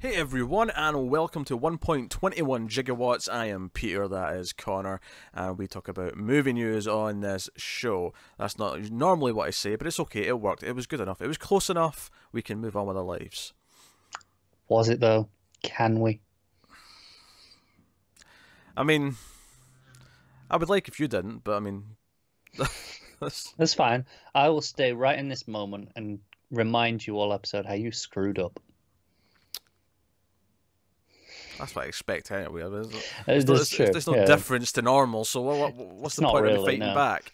Hey everyone, and welcome to 1.21 Gigawatts. I am Peter, that is Connor, and we talk about movie news on this show. That's not normally what I say, but it's okay, it worked, it was good enough, it was close enough, we can move on with our lives. Was it though? Can we? I mean, I would like if you didn't, but I mean... That's fine. I will stay right in this moment and remind you all episode how you screwed up. That's what I expect anyway. There's no difference to normal, so what's the point of fighting back?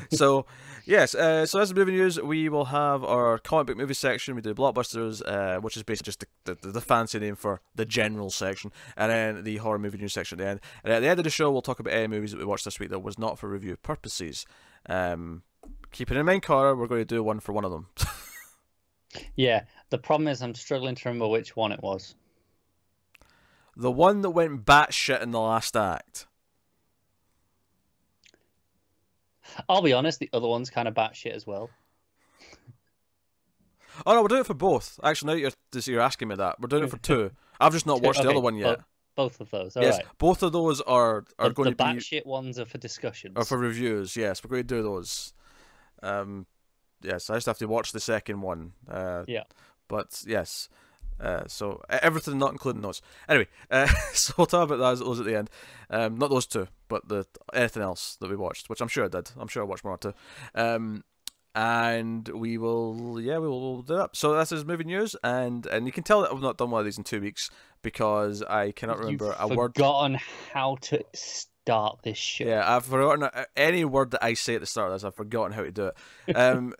So, yes, so as the movie news, we will have our comic book movie section. We do Blockbusters, which is basically just the fancy name for the general section, and then the horror movie news section at the end. And at the end of the show, we'll talk about any movies that we watched this week that was not for review purposes. Keeping in mind, Connor, we're going to do one for one of them. Yeah, the problem is I'm struggling to remember which one it was. The one that went batshit in the last act. I'll be honest, the other one's kind of batshit as well. Oh no, we're doing it for both. Actually, now you're asking me that. We're doing it for two. I've just not watched the other one yet. Both of those, yes, right. Both of those are going to be... The batshit ones are for discussions. Or for reviews, yes. We're going to do those. Yes, I just have to watch the second one. Yeah. But, yes... so everything not including those. Anyway, so we'll talk about those at the end. Not those two, but anything else that we watched, which I'm sure I did. I'm sure I watched more too. And we'll do that. So this is movie news, and you can tell that I've not done one of these in 2 weeks because I cannot remember a word. You've forgotten how to start this show. Yeah, I've forgotten any word that I say at the start of this. I've forgotten how to do it.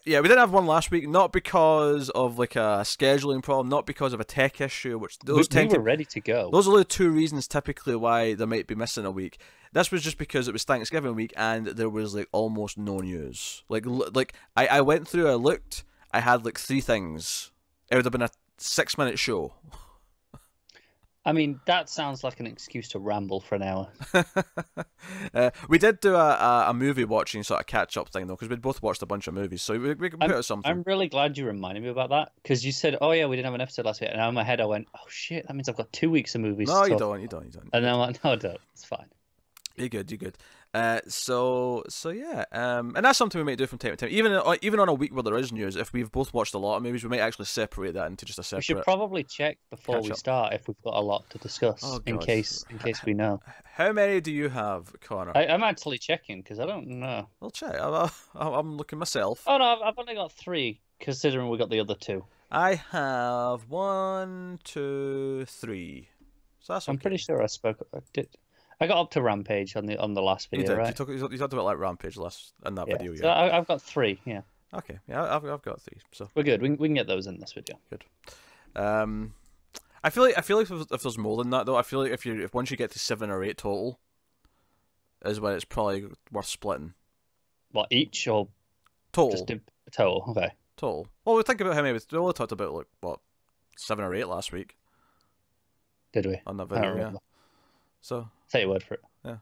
Yeah, we didn't have one last week, not because of like a scheduling problem, not because of a tech issue, which those we were ready to go. Those are the two reasons typically why they might be missing a week. This was just because it was Thanksgiving week and there was like almost no news. Like I went through, I looked, I had like 3 things. It would have been a 6-minute show. I mean, that sounds like an excuse to ramble for an hour. We did do a movie watching sort of catch-up thing, though, because we'd both watched a bunch of movies, so we can put out something. I'm really glad you reminded me about that, because you said, oh yeah, we didn't have an episode last week, and in my head I went, oh shit, that means I've got 2 weeks of movies. No, you don't. And then I'm like, no, I don't. It's fine. You're good. So yeah, and that's something we might do from time to time. Even on a week where there is news, if we've both watched a lot of movies, we might actually separate that into just a separate. We should probably check before we start if we've got a lot to discuss, in case we know. How many do you have, Connor? I'm actually checking because I don't know. I'll check. I'm looking myself. Oh no, I've only got 3, considering we got the other 2. I have 1, 2, 3. So that's okay. I'm pretty sure I got up to Rampage on the last video, right? You talked about like Rampage in that video, yeah. So I've got 3, yeah. Okay, yeah, I've got 3, so we're good. We can get those in this video. Good. I feel like if there's more than that though, I feel like if once you get to 7 or 8 total, is when it's probably worth splitting. What, each or total? Just total. Okay. Total. Well, we think about how many we only talked about like what 7 or 8 last week. Did we? On that video, yeah. So. Take your word for it. Yeah.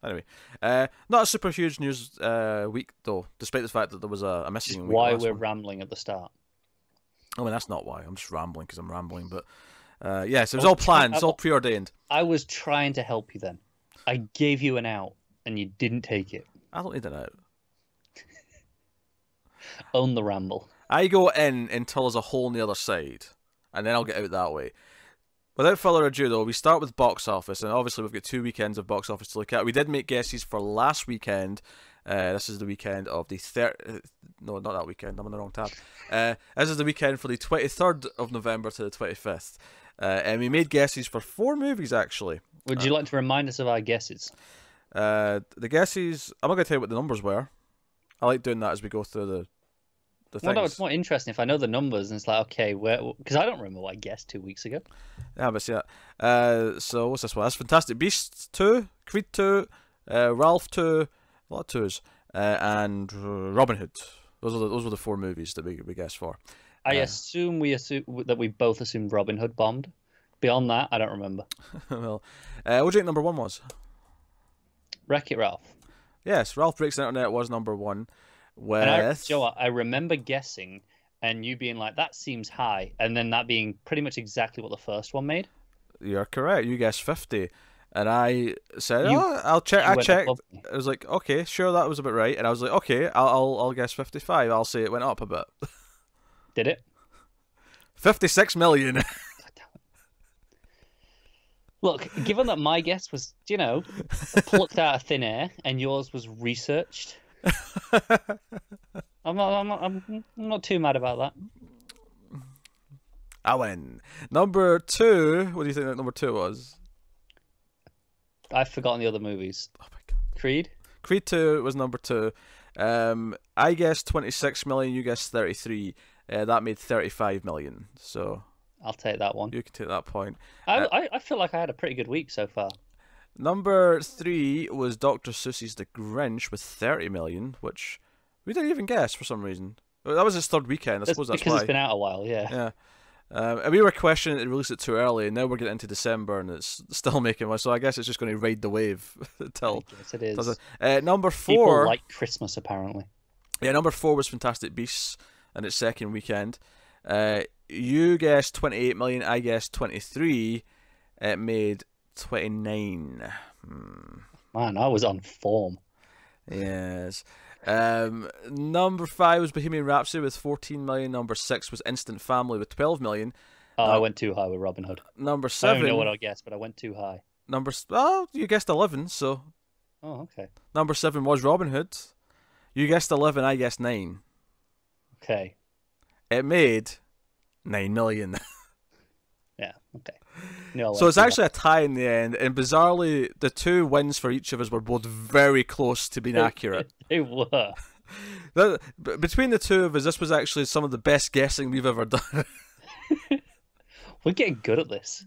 Anyway, not a super huge news week though, despite the fact that there was a missing week. Why we're rambling at the start. I mean, that's not why. I'm just rambling because I'm rambling. But yes, it was all planned. It's all preordained. I was trying to help you then. I gave you an out, and you didn't take it. I don't need an out. Own the ramble. I go in until there's a hole on the other side, and then I'll get out that way. Without further ado, though, we start with box office, and obviously we've got 2 weekends of box office to look at. We did make guesses for last weekend. This is the weekend of the No, not that weekend. I'm on the wrong tab. This is the weekend for the 23rd of November to the 25th. And we made guesses for 4 movies, actually. Would you like to remind us of our guesses? The guesses... I'm not going to tell you what the numbers were. I like doing that as we go through the things. Well, no, it's more interesting if I know the numbers, and it's like, okay, because I don't remember what I guessed 2 weeks ago. Yeah, but see that. So what's this one? That's Fantastic Beasts 2, Creed 2, Ralph 2, a lot of 2s, and Robin Hood. Those were the 4 movies that we guessed for. I assume that we both assumed Robin Hood bombed. Beyond that, I don't remember. Well, what do you think number 1 was? Wreck-It Ralph. Yes, Ralph Breaks the Internet was number 1. And Joe, I remember guessing and you being like, that seems high, and then that being pretty much exactly what the first one made. You're correct. You guessed 50. And I said, I'll check. I checked. I was like, okay, sure, that was about right. And I was like, okay, I'll guess 55. I'll say it went up a bit. Did it? 56 million. Look, given that my guess was, plucked out of thin air, and yours was researched, I'm not too mad about that. I win. Number 2. What do you think that number 2 was? I've forgotten the other movies. Oh my god. Creed? Creed 2 was number 2. I guessed 26 million, you guessed 33. That made 35 million. So I'll take that one. You can take that point. I feel like I had a pretty good week so far. Number 3 was Dr. Seuss's The Grinch with 30 million, which we didn't even guess for some reason. That was his third weekend. I suppose that's because why. It's been out a while, yeah. Yeah. And we were questioning it released it too early, and now we're getting into December, and it's still making one. So I guess it's just going to ride the wave until. Yes, it is. Number 4. People like Christmas, apparently. Yeah, number 4 was Fantastic Beasts, and its second weekend. You guessed 28 million. I guessed 23. It made 29. Man, I was on form. Yes. Number 5 was Bohemian Rhapsody with 14 million. Number 6 was Instant Family with 12 million. I went too high with Robin Hood. Number 7. I don't know what I guessed, but I went too high. You guessed 11, so. Oh, okay. Number 7 was Robin Hood. You guessed 11. I guessed 9. Okay. It made 9 million. Yeah. Okay. No. So it's actually a tie in the end, and bizarrely, the 2 wins for each of us were both very close to being accurate. They were. Between the 2 of us, this was actually some of the best guessing we've ever done. We're getting good at this.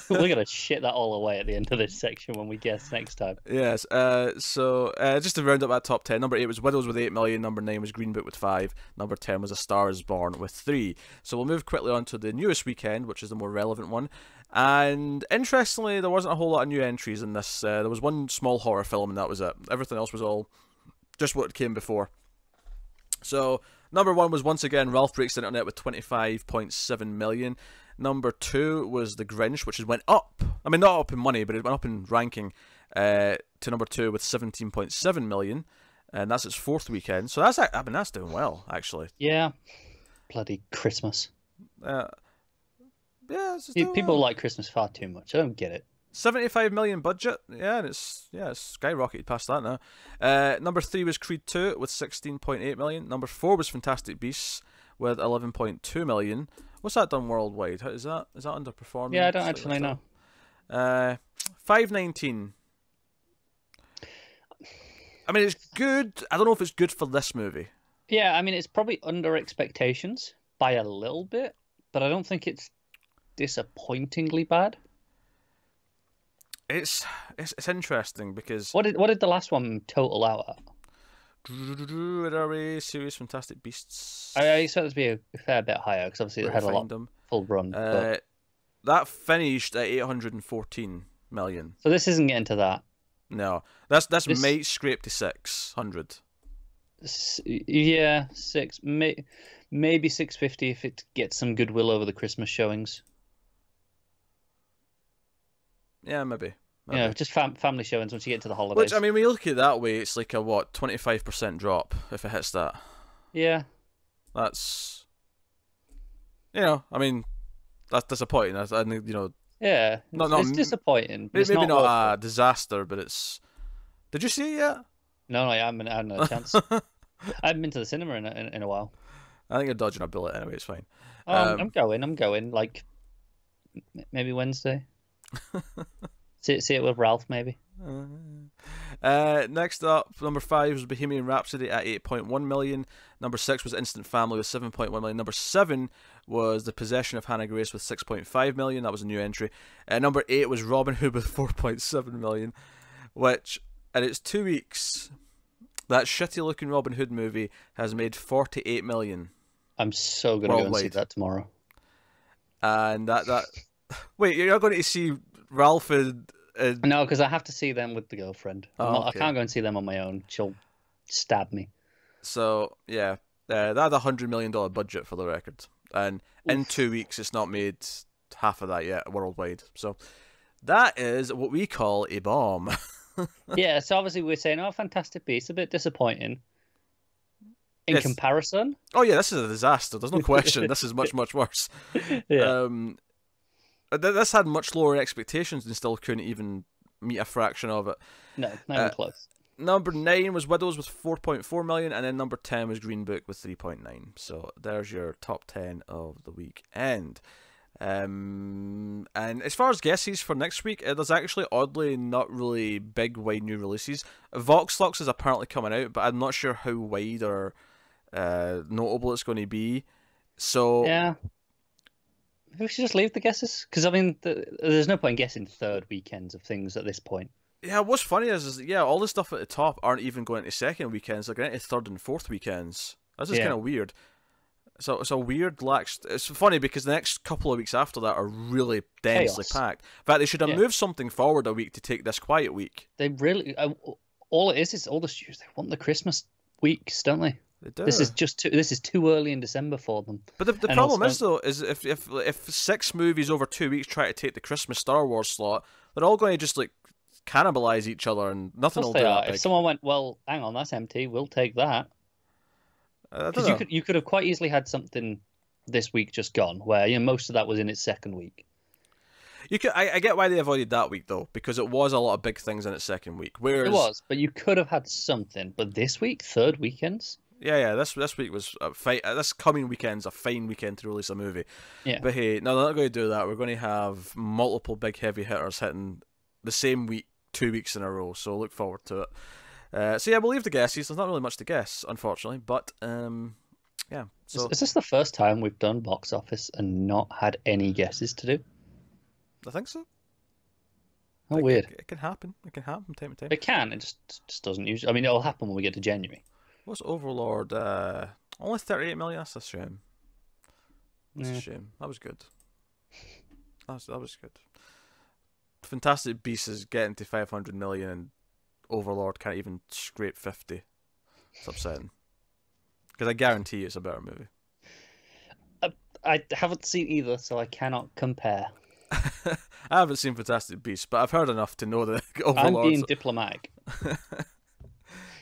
We're gonna shit that all away at the end of this section when we guess next time. Yes. So just to round up that top 10, number 8 was Widows with 8 million. Number 9 was Green Book with 5. Number 10 was A Star Is Born with 3. So we'll move quickly on to the newest weekend, which is the more relevant one. And interestingly, there wasn't a whole lot of new entries in this. There was one small horror film, and that was it. Everything else was all just what came before. So number 1 was once again Ralph Breaks the Internet with 25.7 million. Number 2 was The Grinch, which went up. I mean, not up in money, but it went up in ranking to number 2 with 17.7 million, and that's its 4th weekend. So that's doing well, actually. Yeah, bloody Christmas. Yeah, people like Christmas far too much. I don't get it. 75 million budget, and it's skyrocketed past that now. Number 3 was Creed 2 with 16.8 million. Number 4 was Fantastic Beasts with 11.2 million. What's that done worldwide? Is that underperforming? Yeah, I don't actually know. 519. I mean, it's good. I don't know if it's good for this movie. Yeah, I mean, it's probably under expectations by a little bit, but I don't think it's disappointingly bad. It's interesting because what did the last one total out at? Where are we? Serious Fantastic Beasts. I expect it to be a fair bit higher because obviously it had a lot full run. That finished at 814 million. So this isn't getting to that. No, this might scrape to 600. Yeah, maybe 650 if it gets some goodwill over the Christmas showings. Yeah, maybe. Yeah, just family showings once you get into the holidays. Which, I mean, when you look at it that way, it's like a 25% drop if it hits that. Yeah. That's, I mean, that's disappointing. Yeah, it's disappointing. But maybe not a disaster, but it's. Did you see it yet? No, I haven't had a chance. I haven't been to the cinema in a while. I think you're dodging a bullet anyway. It's fine. I'm going. Like maybe Wednesday. See it with Ralph, maybe. Next up, number 5 was Bohemian Rhapsody at 8.1 million. Number 6 was Instant Family with 7.1 million. Number 7 was The Possession of Hannah Grace with 6.5 million. That was a new entry. Number 8 was Robin Hood with 4.7 million, which, in its 2 weeks, that shitty looking Robin Hood movie has made 48 million. I'm so going to go and see that tomorrow. And that wait, you're not going to see Ralph and no, because I have to see them with the girlfriend. Okay. I can't go and see them on my own. She'll stab me. So yeah, That had $100 million budget for the record, and in 2 weeks it's not made half of that yet worldwide. So that is what we call a bomb. Yeah, so obviously we're saying, oh, Fantastic Beasts, a bit disappointing. In comparison? Oh yeah, this is a disaster. There's no question. This is much, much worse. Yeah. This had much lower expectations and still couldn't even meet a fraction of it. No, not even close. Number 9 was Widows with 4.4 million, and then number 10 was Green Book with 3.9. So there's your top 10 of the weekend. And as far as guesses for next week, there's actually oddly not really big wide new releases. Vox Lux is apparently coming out, but I'm not sure how wide or notable it's going to be. So yeah, maybe we should just leave the guesses, because I mean, there's no point guessing third weekends of things at this point. Yeah, what's funny is all the stuff at the top aren't even going into second weekends; they're going into third and fourth weekends. That's just kind of weird. So it's a weird lax. It's funny because the next couple of weeks after that are really densely packed. In fact, they should have moved something forward a week to take this quiet week. They really, all it is all the studios, they want the Christmas weeks, don't they? They do. This is too early in December for them. But the problem is though, is if 6 movies over 2 weeks try to take the Christmas Star Wars slot, they're all going to just like cannibalize each other, and nothing will do that. If someone went, well, hang on, that's empty, we'll take that. Because you could have quite easily had something this week just gone, where most of that was in its second week. You could, I get why they avoided that week though, because it was a lot of big things in its second week. Whereas it was, but you could have had something. But this week, third weekends. Yeah. This week was a fight. This coming weekend's a fine weekend to release a movie. Yeah. But hey, no, they're not going to do that. We're going to have multiple big heavy hitters hitting the same week 2 weeks in a row. So look forward to it. So yeah, we'll leave the guesses. There's not really much to guess, unfortunately. But yeah. So is this the first time we've done box office and not had any guesses to do? I think so. Oh, weird. It can happen. It can happen from time to time. It can. It just doesn't usually. I mean, it'll happen when we get to January. What's Overlord? Only 38 million. That's a shame. That's a shame. That was good. That was good. Fantastic Beasts is getting to 500 million, and Overlord can't even scrape 50. It's upsetting. Because I guarantee it's a better movie. I haven't seen either, so I cannot compare. I haven't seen Fantastic Beasts, but I've heard enough to know that Overlord. I'm being diplomatic.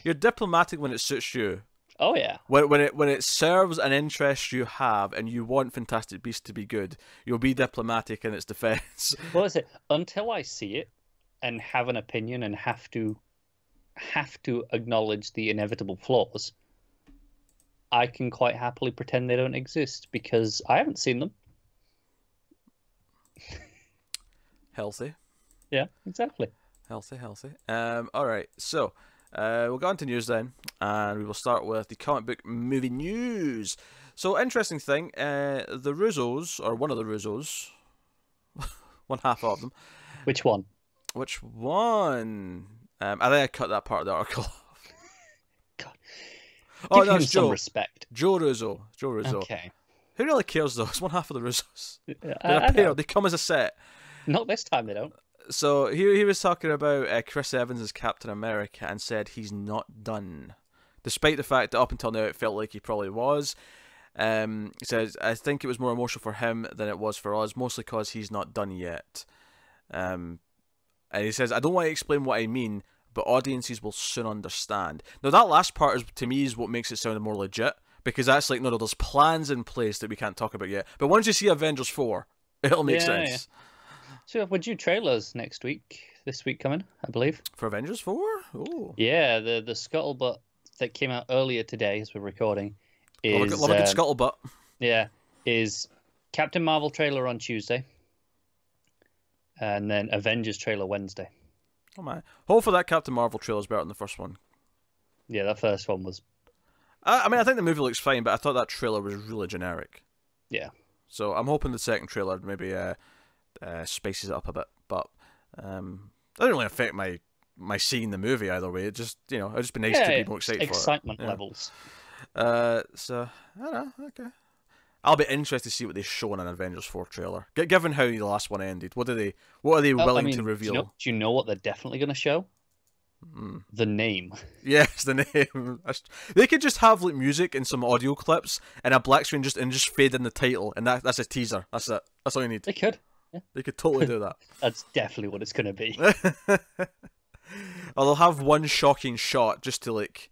You're diplomatic when it suits you. Oh yeah. When it serves an interest you have and you want Fantastic Beasts to be good, you'll be diplomatic in its defense. What is it? Until I see it and have an opinion and have to acknowledge the inevitable flaws, I can quite happily pretend they don't exist because I haven't seen them. Healthy. Yeah, exactly. Healthy. All right, so we'll go on to news then, and we will start with the comic book movie news. So, interesting thing, the Russos, or one of the Russos, one half of them. Which one? I think I cut that part of the article off. God. Oh, no, it's some Joe. Respect. Joe Russo. Okay. Who really cares, though? It's one half of the Russos. They're a pair. They come as a set. Not this time, they don't. So he was talking about Chris Evans as Captain America and said he's not done, despite the fact that up until now it felt like he probably was. He says, I think it was more emotional for him than it was for us, mostly because he's not done yet. And he says, I don't want to explain what I mean, but audiences will soon understand. Now that last part to me is what makes it sound more legit, because that's like, no, there's plans in place that we can't talk about yet. But once you see Avengers 4, it'll make sense. Yeah. So we're due trailers this week coming, I believe. For Avengers 4? Oh. Yeah, the scuttlebutt that came out earlier today as we're recording is... Love a good scuttlebutt. Yeah, is Captain Marvel trailer on Tuesday, and then Avengers trailer Wednesday. Oh my. Hopefully that Captain Marvel trailer is better than the first one. Yeah, that first one was... I mean, I think the movie looks fine, but I thought that trailer was really generic. Yeah. So I'm hoping the second trailer maybe... spices it up a bit, but that doesn't really affect my seeing the movie either way. It just, it'd just be nice to be more excited for it. Excitement levels. So I don't know. Okay, I'll be interested to see what they show in an Avengers 4 trailer. Given how the last one ended, what are they willing to reveal? Do you know what they're definitely going to show? The name. Yes, the name. They could just have like music and some audio clips and a black screen just fade in the title, and that's a teaser. That's it. That's all you need. They could. Yeah. They could totally do that. That's definitely what it's going to be. Or they'll have one shocking shot just to like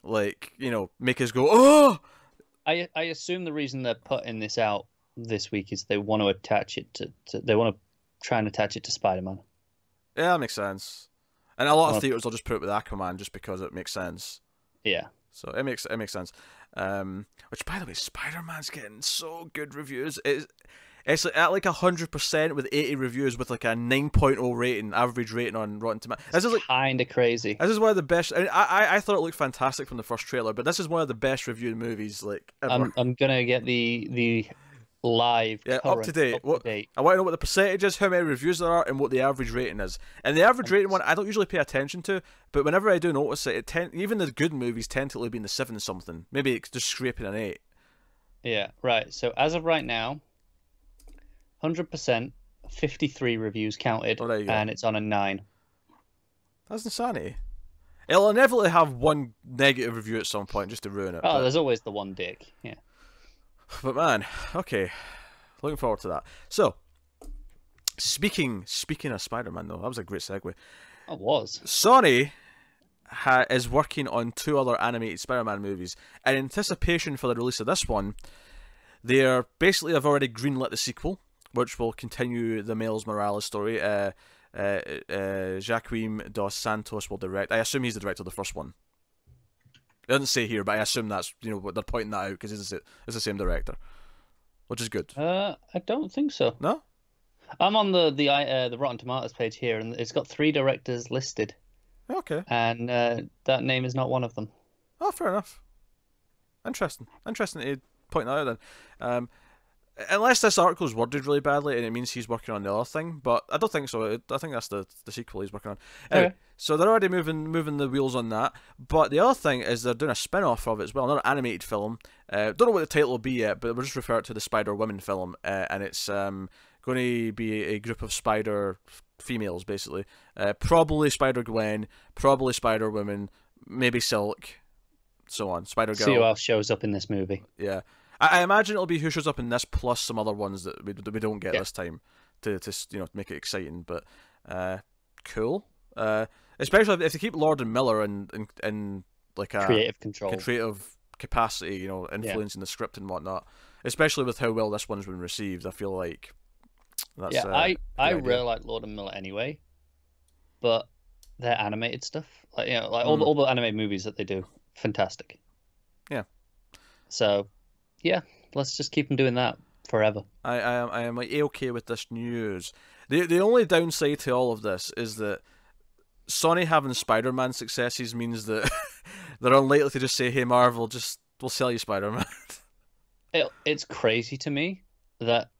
make us go, oh! I assume the reason they're putting this out this week is they want to attach it to they want to try and attach it to Spider-Man. Yeah, that makes sense. And a lot of theaters will just put it with Aquaman just because it makes sense. Yeah. So it makes sense. Which, by the way, Spider-Man's getting so good reviews. It's at like 100% with 80 reviews with like a 9.0 rating, average rating on Rotten Tomatoes. This is like kind of crazy. This is one of the best. I thought it looked fantastic from the first trailer, but this is one of the best reviewed movies like ever. I'm gonna get the live up to date. I want to know what the percentage is, how many reviews there are, and what the average rating is. And the average rating one I don't usually pay attention to, but whenever I do notice it, even the good movies tend to be in the 7 something. Maybe it's just scraping an 8. Yeah, right. So as of right now, 100%, 53 reviews counted, and it's on a 9. That's insanity. It'll inevitably have one negative review at some point just to ruin it. Oh, there's always the one dick. Yeah. But man, okay, looking forward to that. So, speaking of Spider-Man, though, that was a great segue. It was. Sony is working on 2 other animated Spider-Man movies. In anticipation for the release of this one, they have already greenlit the sequel, which will continue the Miles Morales story. Joaquim dos Santos will direct. I assume he's the director of the first one. It doesn't say here, but I assume that's what they're pointing that out because it's the same director, which is good. I don't think so. No, I'm on the Rotten Tomatoes page here, and it's got 3 directors listed. Okay. And that name is not one of them. Oh, fair enough. Interesting to point that out then. Unless this article is worded really badly and it means he's working on the other thing, but I don't think so. I think that's the sequel he's working on. Anyway, okay. So they're already moving the wheels on that. But the other thing is they're doing a spin-off of it as well, another animated film. Don't know what the title will be yet, but we'll just refer it to the Spider-Woman film, and it's going to be a group of spider females, basically. Probably Spider-Gwen, probably Spider-Woman, maybe Silk, so on. Spider-Girl. See who else shows up in this movie. Yeah. I imagine it'll be who shows up in this plus some other ones that we don't get this time to make it exciting. But cool. Especially if they keep Lord and Miller in like a creative capacity, influencing the script and whatnot. Especially with how well this one's been received, I feel like that's. Yeah, I really like Lord and Miller anyway, but their animated stuff, all the animated movies that they do, fantastic. Yeah. So. Yeah, let's just keep them doing that forever. I am like okay with this news. The only downside to all of this is that Sony having Spider-Man successes means that they're unlikely to just say, "Hey Marvel, we'll sell you Spider-Man." It's crazy to me that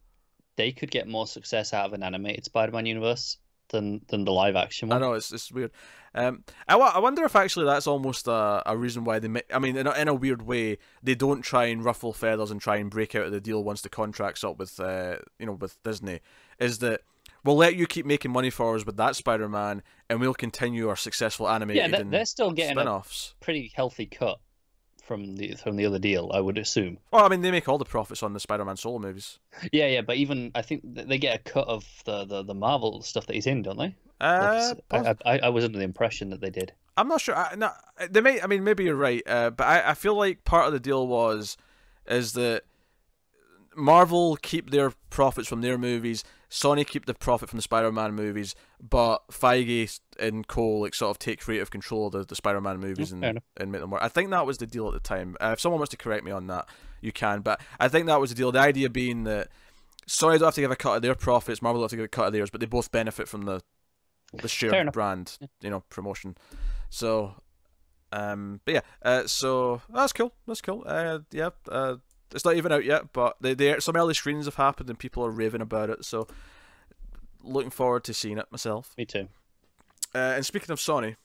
they could get more success out of an animated Spider-Man universe than the live action one. I know it's weird. I wonder if actually that's almost a reason why they in a weird way they don't try and ruffle feathers and try and break out of the deal once the contract's up with with Disney, is that we'll let you keep making money for us with that Spider-Man and we'll continue our successful animated they're still getting spin-offs. A pretty healthy cut from the other deal, I would assume. Well, they make all the profits on the Spider-Man solo movies. Yeah, but even I think they get a cut of the Marvel stuff that he's in, don't they? I was under the impression that they did. I'm not sure. They may. Maybe you're right. But I feel like part of the deal is that Marvel keep their profits from their movies, Sony keep the profit from the Spider-Man movies, but Feige and co sort of take creative control of the Spider-Man movies and make them work. I think that was the deal at the time. If someone wants to correct me on that, you can. But I think that was the deal. The idea being that Sony don't have to give a cut of their profits, Marvel don't have to give a cut of theirs, but they both benefit from the shared brand, promotion. So, but yeah. So that's cool. That's cool. It's not even out yet, but some early screenings have happened and people are raving about it. So, looking forward to seeing it myself. Me too. And speaking of Sony,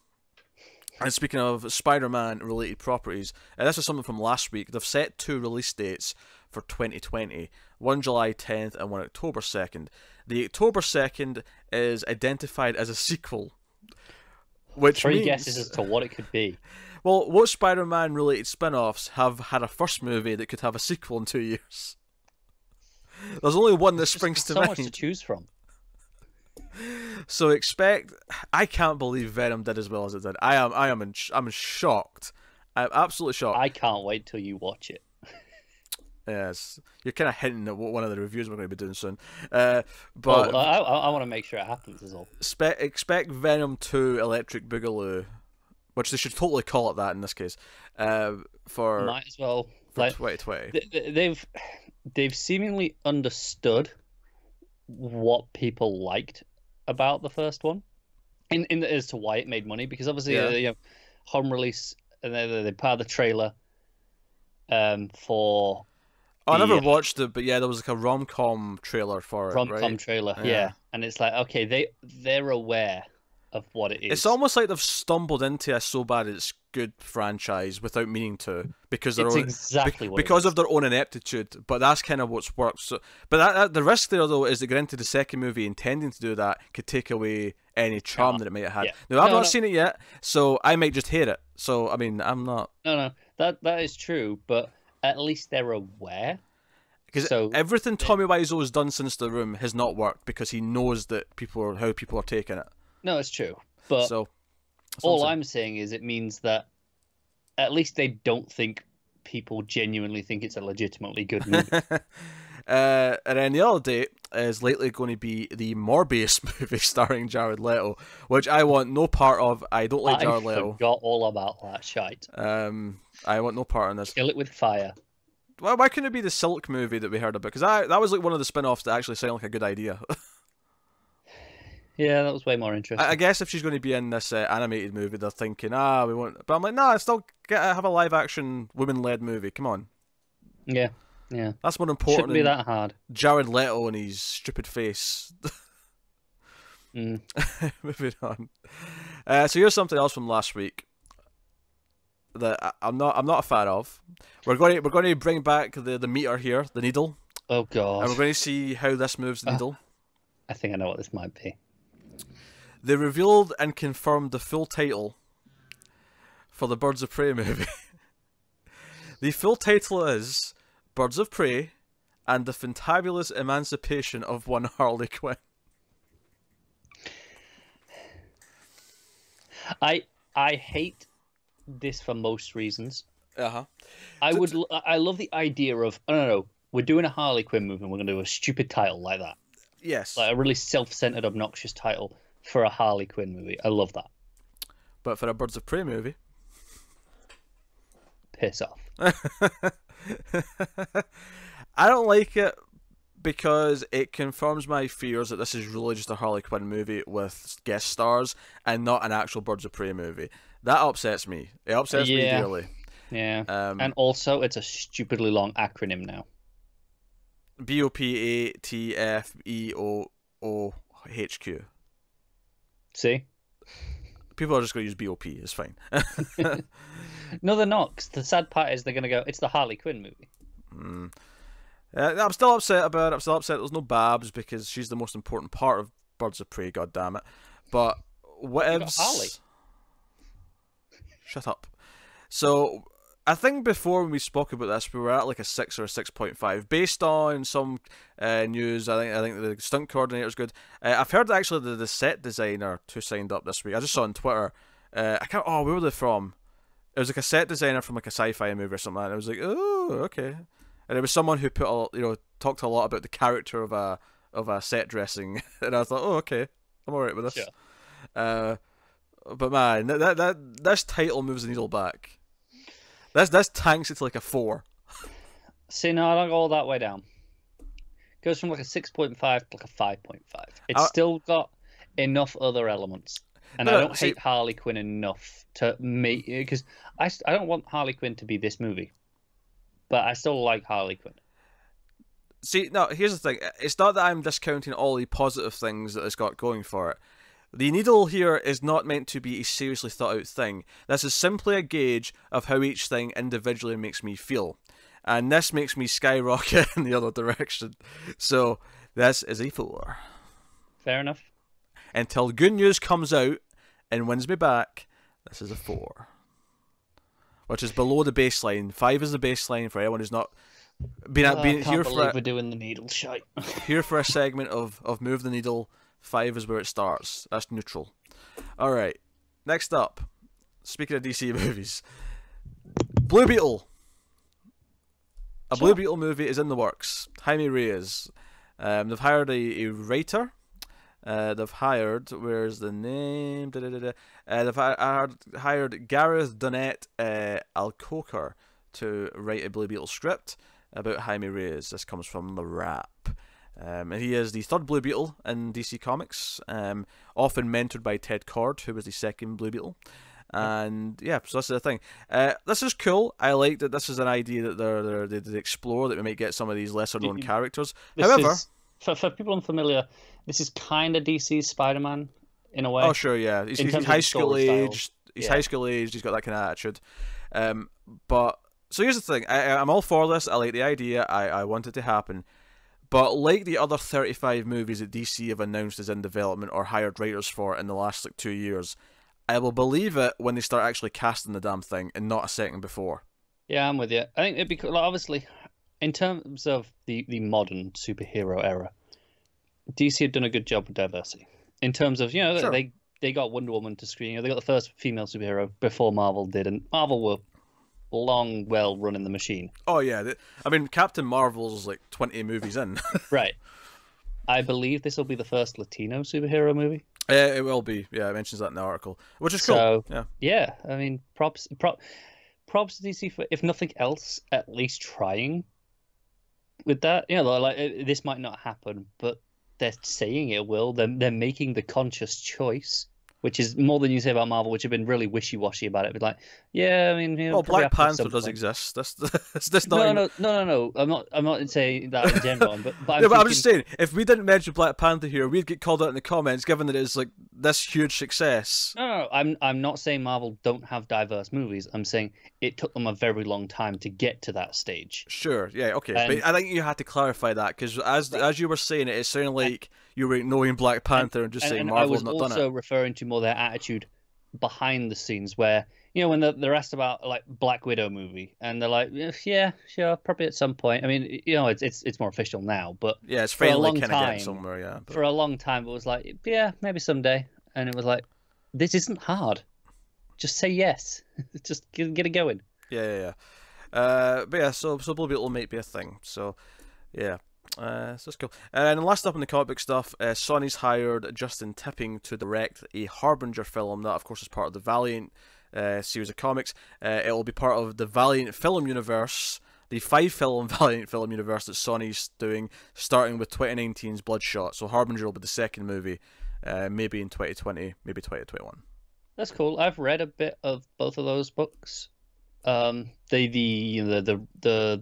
and speaking of Spider-Man related properties, this is something from last week. They've set 2 release dates for 2020. One July 10th and one October 2nd. The October 2nd is identified as a sequel. Which three guesses as to what it could be. Well, what Spider-Man related spin-offs have had a first movie that could have a sequel in 2 years? There's only one that springs to mind. So much to choose from. So I can't believe Venom did as well as it did. I'm shocked. I'm absolutely shocked. I can't wait till you watch it. Yes, you're kind of hinting at what one of the reviews we're going to be doing soon. But I want to make sure it happens as well. Expect Venom 2 Electric Boogaloo, which they should totally call it that in this case. Might as well. For 2020. They've seemingly understood what people liked about the first one, as to why it made money, because obviously home release, and they part of the trailer for. I never watched it, but yeah, there was like a rom-com trailer for it. Rom-com trailer, yeah, and it's like, okay, they're aware of what it is. It's almost like they've stumbled into a so bad it's good franchise without meaning to, because of their own ineptitude. But that's kind of what's worked. So, but the risk there though is to get into the second movie intending to do that could take away any charm that it might have had. Yeah. Now I've not seen it yet, so I might just hate it. So I mean, I'm not. No, that is true, but at least they're aware. Because everything Tommy Wiseau has done since The Room has not worked, because he knows that how people are taking it. No, it's true. But all I'm saying is it means that at least they don't think people genuinely think it's a legitimately good movie. And then the other date is lately going to be the Morbius movie starring Jared Leto, which I want no part of. I don't like Jared Leto. I forgot all about that shite. I want no part in this. Kill it with fire. Why couldn't it be the Silk movie that we heard about? Because that was like one of the spin-offs that actually sounded like a good idea. Yeah, that was way more interesting. I guess if she's going to be in this animated movie, they're thinking, we want. But I'm like, nah, still have a live-action women-led movie. Come on. Yeah. That's more important. Shouldn't be that hard. Jared Leto and his stupid face. Moving on. So here's something else from last week that I'm not a fan of. We're going to bring back the meter here, the needle. Oh god. And we're going to see how this moves the needle. I think I know what this might be. They revealed and confirmed the full title for the Birds of Prey movie. The full title is Birds of Prey and the Fantabulous Emancipation of One Harley Quinn. I hate this for most reasons. I love the idea of, no, we're doing a Harley Quinn movie and we're going to do a stupid title like that. Yes. Like a really self-centered, obnoxious title for a Harley Quinn movie. I love that. But for a Birds of Prey movie, piss off. I don't like it because it confirms my fears that this is really just a Harley Quinn movie with guest stars and not an actual Birds of Prey movie. That upsets me. It upsets me dearly. Yeah. And also, it's a stupidly long acronym now. BOPATFEOOHQ. See? People are just going to use BOP. It's fine. No, they're not. 'Cause the sad part is they're going to go, it's the Harley Quinn movie. I'm still upset about it. I'm still upset there's no Babs because she's the most important part of Birds of Prey, goddammit. But whatevs. Harley. Shut up. So I think before when we spoke about this, we were at like a 6 or a 6.5 based on some news. I think the stunt coordinator is good. I've heard actually the set designer who signed up this week. I just saw on Twitter. Where were they from? It was like a set designer from like a sci-fi movie or something. And I was like, oh, okay. And it was someone who talked a lot about the character of a set dressing, and I thought, oh, okay, I'm alright with this. Sure. But man, this title moves the needle back. This tanks it to like a 4. See, no, I don't go all that way down. Goes from like a 6.5 to like a 5.5. It's still got enough other elements. And I don't hate Harley Quinn enough to make, because I don't want Harley Quinn to be this movie, but I still like Harley Quinn. See, no, here's the thing. It's not that I'm discounting all the positive things that it's got going for it. The needle here is not meant to be a seriously thought out thing. This is simply a gauge of how each thing individually makes me feel. And this makes me skyrocket in the other direction. So, this is a 4. Fair enough. Until good news comes out and wins me back. This is a 4, which is below the baseline. 5 is the baseline for anyone who's not been here for. We're doing the needle shite. Here for a segment of move the needle. 5 is where it starts. That's neutral. All right. Next up, speaking of DC movies, Blue Beetle. A Blue Beetle movie is in the works. Jaime Reyes. They've hired a writer. They've hired, where's the name? They've hired Gareth Donette Alcocer to write a Blue Beetle script about Jaime Reyes. This comes from The Wrap. And he is the third Blue Beetle in DC Comics, often mentored by Ted Kord, who was the second Blue Beetle. And yeah, so that's the thing. This is cool. I like that this is an idea that they explore, that we might get some of these lesser known characters. However, for people unfamiliar, this is kind of DC's Spider-Man in a way. Oh sure, yeah. He's high school aged. He's high school aged. He's got that kind of attitude. But so here's the thing. I'm all for this. I like the idea. I want it to happen. But like the other 35 movies that DC have announced as in development or hired writers for in the last 2 years, I will believe it when they start actually casting the damn thing and not a second before. Yeah, I'm with you. I think it'd be cool. Obviously, in terms of the modern superhero era, DC had done a good job with diversity. In terms of, sure. they got Wonder Woman to screen. They got the first female superhero before Marvel did, and Marvel were long well running the machine. Oh yeah, I mean Captain Marvel's like 20 movies in. Right. I believe this will be the first Latino superhero movie. It will be. Yeah, it mentions that in the article, which is cool. So, yeah. I mean, props to DC for, if nothing else, at least trying with that. Like this might not happen, but they're saying it will. They're making the conscious choice, which is more than you say about Marvel, which have been really wishy-washy about it. But like, yeah, I mean, well, Black Panther does exist. That's not. No. I'm not saying that in general. But I'm just saying, if we didn't mention Black Panther here, we'd get called out in the comments, given that it's like this huge success. No. I'm not saying Marvel don't have diverse movies. I'm saying it took them a very long time to get to that stage. Sure. Yeah. Okay. But I think you had to clarify that because as you were saying it sounded like you were ignoring Black Panther and just saying Marvel's not done it. I was also referring to more their attitude behind the scenes, where when they're asked about like Black Widow movie, and they're like, yeah, sure, probably at some point. I mean, it's more official now, but yeah, it's finally kind of getting somewhere. Yeah, for a long time it was like, yeah, maybe someday, and it was like, this isn't hard. Just say yes. Just get it going. Yeah. But yeah, so Blue Beetle might be a thing. So yeah. So that's cool. And last up in the comic book stuff, Sony's hired Justin Tipping to direct a Harbinger film. That, of course, is part of the Valiant series of comics. It will be part of the Valiant film universe, the 5-film Valiant film universe that Sony's doing, starting with 2019's Bloodshot. So Harbinger will be the second movie, maybe in 2020, maybe 2021. That's cool. I've read a bit of both of those books. The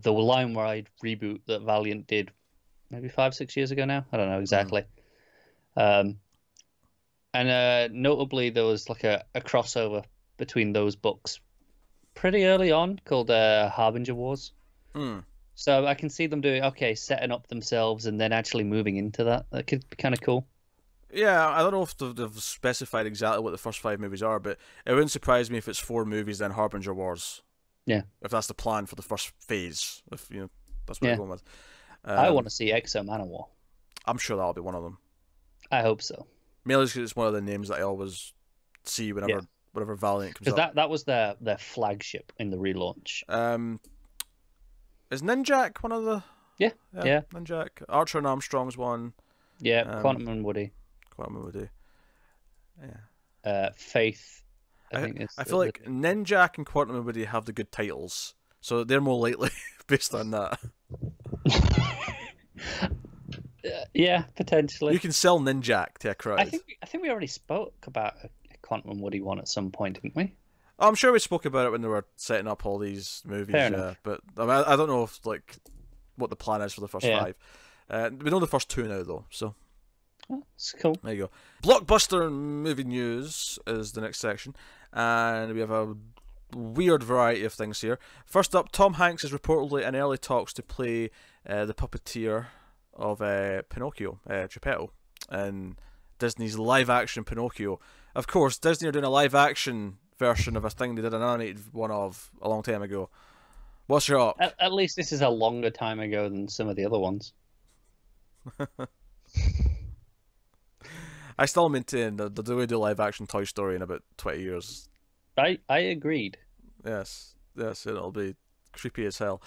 line-wide reboot that Valiant did maybe 5-6 years ago now. I don't know exactly. And notably, there was like a crossover between those books pretty early on called Harbinger Wars. So I can see them setting up themselves and then actually moving into that. That could be kind of cool. Yeah, I don't know if they've specified exactly what the first 5 movies are, but it wouldn't surprise me if it's 4 movies then Harbinger Wars. Yeah. If that's the plan for the first phase, if that's what they're going with. I want to see Exo Manowar. I'm sure that'll be one of them. I hope so. Mainly because it's one of the names that I always see whenever Valiant comes up. That was their flagship in the relaunch. Is Ninjak one of the... Yeah. Ninjak. Archer and Armstrong's one. Yeah, Quantum and Woody. Yeah. Faith. I feel like Ninjak and Quantum and Woody have the good titles, so they're more likely based on that. Yeah, potentially. You can sell Ninjak to a crowd. I think we already spoke about a Quantum and Woody one at some point, didn't we? Oh, I'm sure we spoke about it when they were setting up all these movies. Fair enough. But I don't know if what the plan is for the first 5. We know the first 2 now though, so. Oh, it's cool. There you go. Blockbuster movie news is the next section, and we have a weird variety of things here. First up, Tom Hanks is reportedly in early talks to play the puppeteer of Pinocchio, Geppetto, in Disney's live-action Pinocchio. Of course, Disney are doing a live-action version of a thing they did an animated one of a long time ago. What's your up? At least this is a longer time ago than some of the other ones. I still maintain that they're going to do live-action Toy Story in about 20 years. I agreed. Yes, it'll be creepy as hell.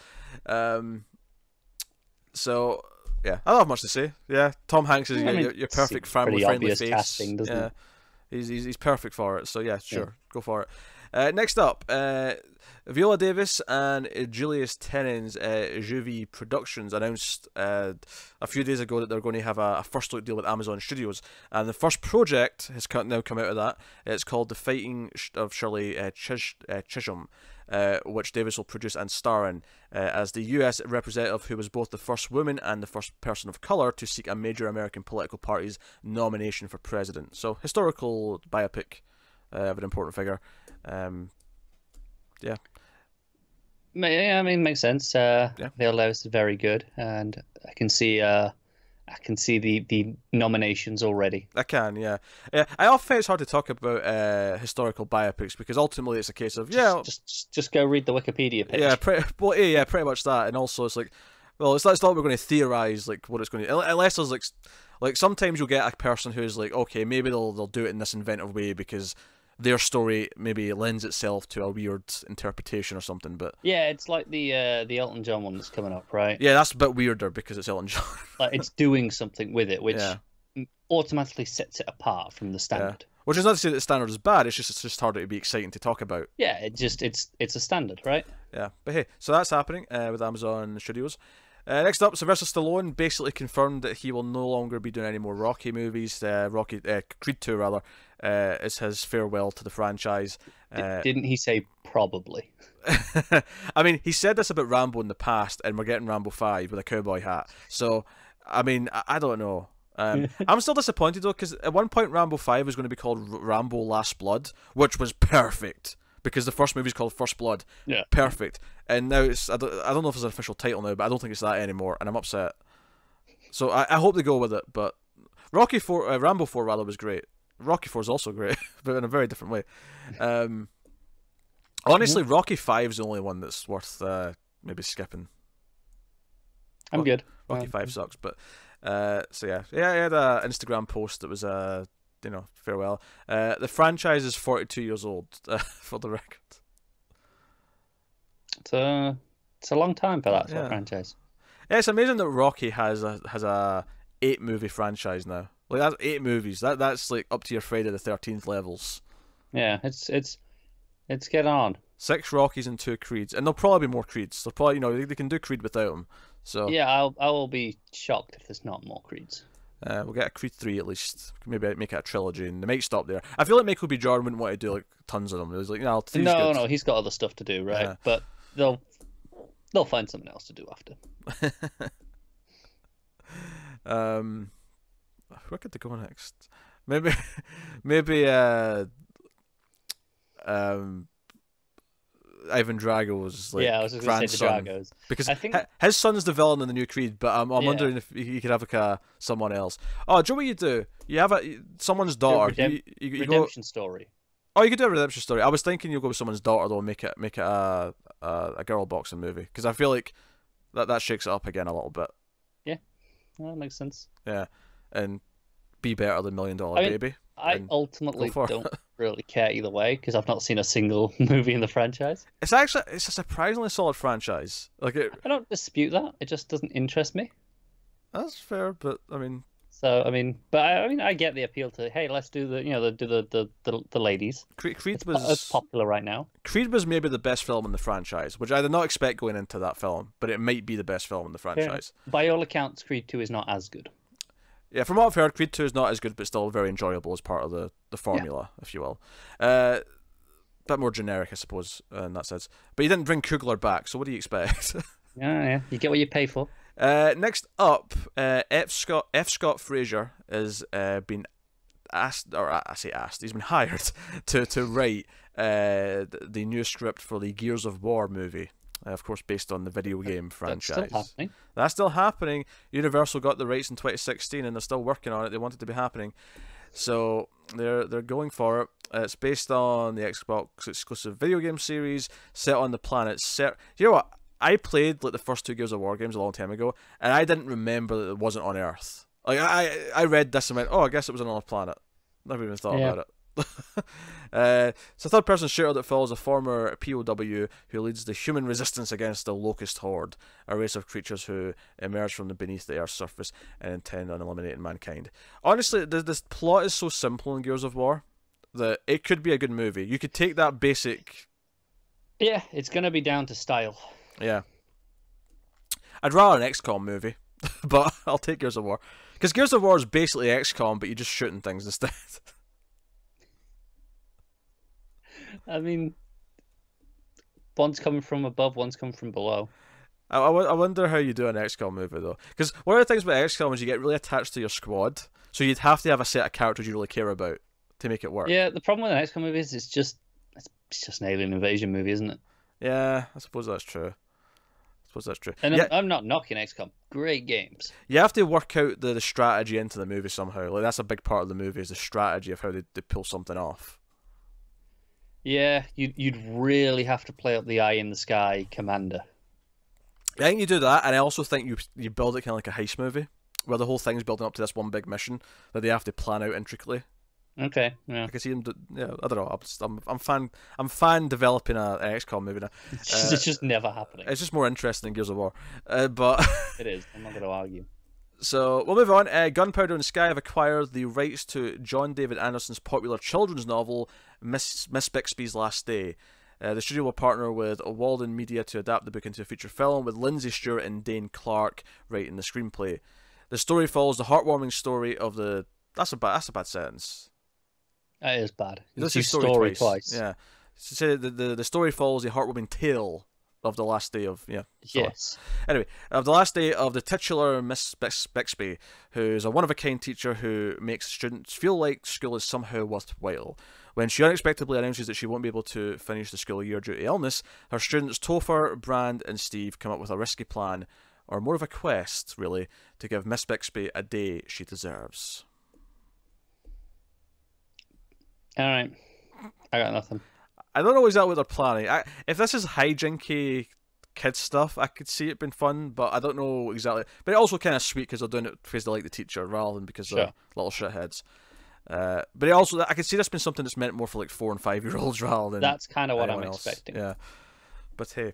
So yeah, I don't have much to say. Yeah, Tom Hanks is your perfect family-friendly face. Casting, doesn't it? He's perfect for it. So yeah, sure, go for it. Next up, Viola Davis and Julius Tennant's Juvie Productions announced a few days ago that they're going to have a first look deal with Amazon Studios, and the first project has now come out of that. It's called The Fighting of Shirley Chisholm, which Davis will produce and star in, as the US representative who was both the first woman and the first person of color to seek a major American political party's nomination for president. So historical biopic of an important figure. Yeah, I mean, makes sense. Viola Davis is very good, and I can see the nominations already. I can, yeah. I often think it's hard to talk about historical biopics because ultimately it's a case of just go read the Wikipedia page. Yeah, pretty much that. And also it's like, well, it's not we're going to theorize like what it's going to, unless there's like sometimes you'll get a person who's like, okay, maybe they'll do it in this inventive way because their story maybe lends itself to a weird interpretation or something, but yeah, it's like the Elton John one that's coming up, right? Yeah, that's a bit weirder because it's Elton John. Like it's doing something with it, which automatically sets it apart from the standard. Yeah. Which is not to say that the standard is bad. It's just harder to be exciting to talk about. Yeah, it's a standard, right? Yeah, but hey, so that's happening with Amazon Studios. Next up, Sylvester Stallone basically confirmed that he will no longer be doing any more Rocky movies. Creed 2 rather, is his farewell to the franchise. Didn't he say probably? I mean, he said this about Rambo in the past, and we're getting Rambo 5 with a cowboy hat. So, I mean, I don't know. I'm still disappointed though, because at one point Rambo 5 was going to be called Rambo Last Blood, which was perfect. Because the first movie's called First Blood. Yeah. Perfect. And now it's I don't know if it's an official title now, but I don't think it's that anymore, and I'm upset. So I hope they go with it, but Rambo 4 rather was great. Rocky 4 is also great, but in a very different way. Honestly, Rocky 5 is the only one that's worth maybe skipping. I'm good. Rocky 5 sucks, but so yeah, I had an Instagram post that was farewell. The franchise is 42 years old, for the record. It's a long time for that franchise. Yeah, it's amazing that Rocky has a 8 movie franchise now. Like that's 8 movies. That's like up to your Friday the 13th levels. Yeah, it's getting on. 6 Rockies and 2 Creeds, and there'll probably be more Creeds. They'll probably they can do Creed without them. So yeah, I will be shocked if there's not more Creeds. We'll get a Creed 3 at least. Maybe make it a trilogy, and they might stop there. I feel like Michael B. Jordan wouldn't want to do like tons of them. It was like, no, he's got other stuff to do, right? Yeah. But they'll find something else to do after. Where could they go next? Maybe Ivan Drago's like I was just going to say the Dragos, because I think his son's the villain in the new Creed, but I'm wondering if he could have like someone else. Oh, do you know what you do? You have someone's daughter. Redemption story. Oh, you could do a redemption story. I was thinking you'll go with someone's daughter though, and make it a girl boxing movie, because I feel like that shakes it up again a little bit. Yeah, well, that makes sense. Yeah, and be better than $1 Million Baby. I ultimately don't really care either way, because I've not seen a single movie in the franchise. It's a surprisingly solid franchise. I don't dispute that. It just doesn't interest me. That's fair, but I mean, I get the appeal to, hey, let's do the ladies. Creed was as popular right now. Creed was maybe the best film in the franchise, which I did not expect going into that film, but it might be the best film in the franchise. Yeah. By all accounts, Creed 2 is not as good. Yeah, from what I've heard, Creed 2 is not as good, but still very enjoyable as part of the formula, if you will. Bit more generic, I suppose, in that sense. But you didn't bring Coogler back, so what do you expect? Yeah, you get what you pay for. Next up, F. Scott Fraser has been asked, or I say asked, he's been hired to write the new script for the Gears of War movie. Of course, based on the video game franchise. That's still happening. Universal got the rights in 2016, and they're still working on it. They want it to be happening. So they're going for it. It's based on the Xbox exclusive video game series set on the planet. You know what? I played like the first 2 Gears of War games a long time ago, and I didn't remember that it wasn't on Earth. Like I read this and went, oh, I guess it was on another planet. Never even thought about it. It's a third-person shooter that follows a former POW who leads the human resistance against the Locust Horde, a race of creatures who emerge from beneath the Earth's surface and intend on eliminating mankind. Honestly, this plot is so simple in Gears of War that it could be a good movie. You could take that basic... Yeah, it's going to be down to style. Yeah. I'd rather an XCOM movie, but I'll take Gears of War. Because Gears of War is basically XCOM, but you're just shooting things instead. I mean, one's coming from above, one's coming from below. I wonder how you do an XCOM movie, though. Because one of the things about XCOM is you get really attached to your squad, so you'd have to have a set of characters you really care about to make it work. Yeah, the problem with an XCOM movie is it's just an alien invasion movie, isn't it? Yeah, I suppose that's true. And yeah. I'm not knocking XCOM. Great games. You have to work out the strategy into the movie somehow. Like that's a big part of the movie is the strategy of how they pull something off. Yeah, you'd really have to play up the eye in the sky commander. I think you do that, and I also think you build it kind of like a heist movie, where the whole thing's building up to this one big mission that they have to plan out intricately. Okay, yeah. I can see them. Yeah, I don't know. I'm fan developing an XCOM movie now. It's just never happening. It's just more interesting than Gears of War, but it is. I'm not going to argue. So we'll move on. Gunpowder and Sky have acquired the rights to John David Anderson's popular children's novel Miss Bixby's Last Day. The studio will partner with Walden Media to adapt the book into a feature film, with Lindsay Stewart and Dane Clark writing the screenplay. The story follows the heartwarming story of the... That's a bad sentence. That is bad. That's the story twice. Yeah. So the story follows the heartwarming tale of the last day of... Yeah. Yes. Anyway, of the last day of the titular Miss Bixby, who's a one-of-a-kind teacher who makes students feel like school is somehow worthwhile. When she unexpectedly announces that she won't be able to finish the school year due to illness, her students Topher, Brand, and Steve come up with a risky plan, or more of a quest, really, to give Miss Bixby a day she deserves. Alright. I got nothing. I don't know exactly what they're planning. If this is hijinky kids stuff, I could see it being fun, but I don't know exactly. But it also kind of sweet because they're doing it because they like the teacher rather than because they're little shitheads. But it also, I could see this being something that's meant more for like 4 and 5-year-olds rather than... That's kind of what I'm expecting. Yeah. But hey.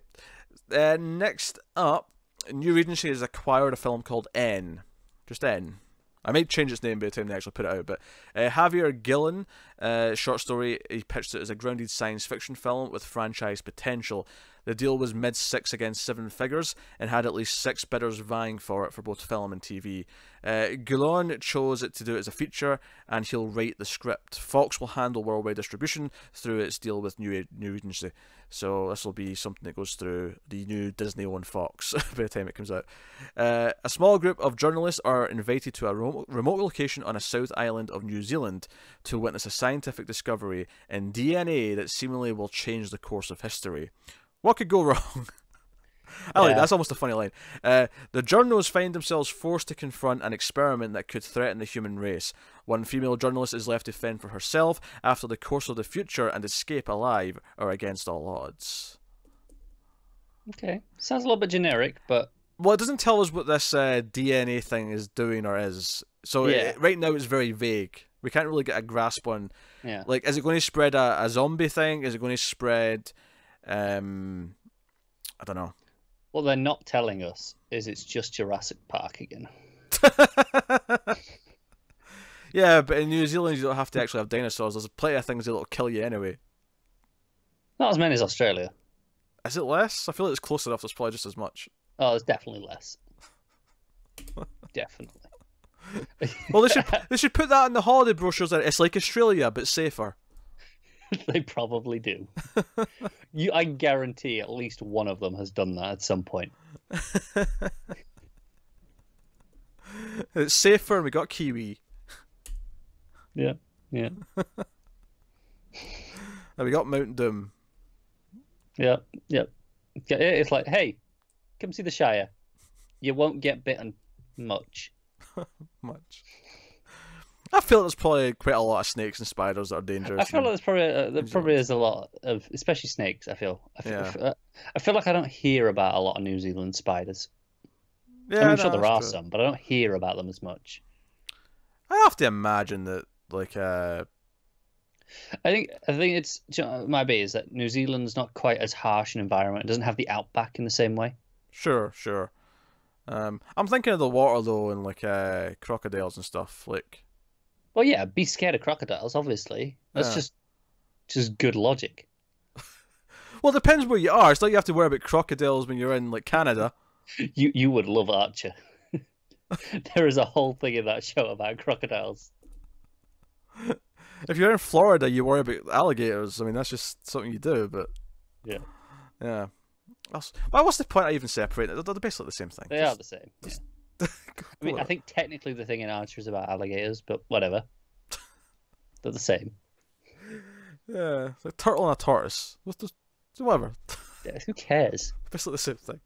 Next up, New Regency has acquired a film called N. Just N. I might change its name by the time they actually put it out, but Javier Gillen, short story, he pitched it as a grounded science fiction film with franchise potential. The deal was mid-6 against 7 figures and had at least 6 bidders vying for it for both film and TV. Gillen chose it to do it as a feature, and he'll write the script. Fox will handle worldwide distribution through its deal with New Regency. So this will be something that goes through the new Disney-owned Fox by the time it comes out. A small group of journalists are invited to a remote location on a south island of New Zealand to witness a scientific discovery in DNA that seemingly will change the course of history. What could go wrong? That's almost a funny line. The journalists find themselves forced to confront an experiment that could threaten the human race. One female journalist is left to fend for herself after the course of the future and escape alive are against all odds. Okay. Sounds a little bit generic, but... Well, it doesn't tell us what this DNA thing is doing or is. So right now it's very vague. We can't really get a grasp on... Yeah. Like, is it going to spread a zombie thing? Is it going to spread... I don't know. What they're not telling us is it's just Jurassic Park again. Yeah, but in New Zealand you don't have to actually have dinosaurs. There's plenty of things that'll kill you anyway. Not as many as Australia. Is it less? I feel like it's close enough. There's probably just as much. Oh, there's definitely less. Definitely. Well, they should put that in the holiday brochures. It's like Australia, but safer. They probably do. I guarantee at least one of them has done that at some point. It's safer and we got Kiwi. Yeah. And we got Mount Doom. Yeah. It's like, hey, come see the Shire. You won't get bitten much. I feel there's probably quite a lot of snakes and spiders that are dangerous. I feel like there probably is a lot of, especially snakes. I feel like I don't hear about a lot of New Zealand spiders. Yeah, I'm sure there are some, but I don't hear about them as much. I have to imagine that, like, I think it's, it might be is that New Zealand's not quite as harsh an environment. It doesn't have the outback in the same way. Sure. I'm thinking of the water though, and like crocodiles and stuff. Like, well, yeah, be scared of crocodiles. Obviously, that's just good logic. Well, it depends where you are. It's like you have to worry about crocodiles when you're in like Canada. You would love Archer. There is a whole thing in that show about crocodiles. If you're in Florida, you worry about alligators. I mean, that's just something you do. But yeah. What's the point of even separating it? They're basically the same thing. They are the same. Yeah. I mean, I think technically the thing in Archer is about alligators, but whatever. They're the same. Yeah, it's like a turtle and a tortoise. Whatever. Yeah, who cares? Basically the same thing.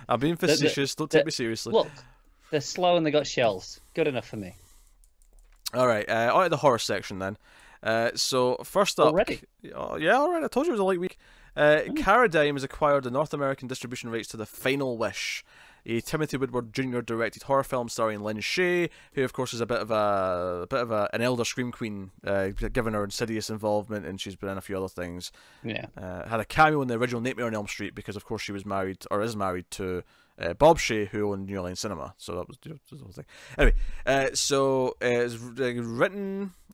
I'm being facetious. Don't take me seriously. Look, they're slow and they got shells. Good enough for me. All right, on to the horror section then. So first up, already? Yeah, all right. I told you it was a light week. Caradigm has acquired the North American distribution rights to The Final Wish, a Timothy Woodward Jr. directed horror film starring Lynn Shay, who of course is a bit of an elder scream queen, given her Insidious involvement, and she's been in a few other things. Yeah, had a cameo in the original Nightmare on Elm Street because of course she was married or is married to Bob Shay, who owned New Line Cinema. So that was the whole thing. Anyway, so it's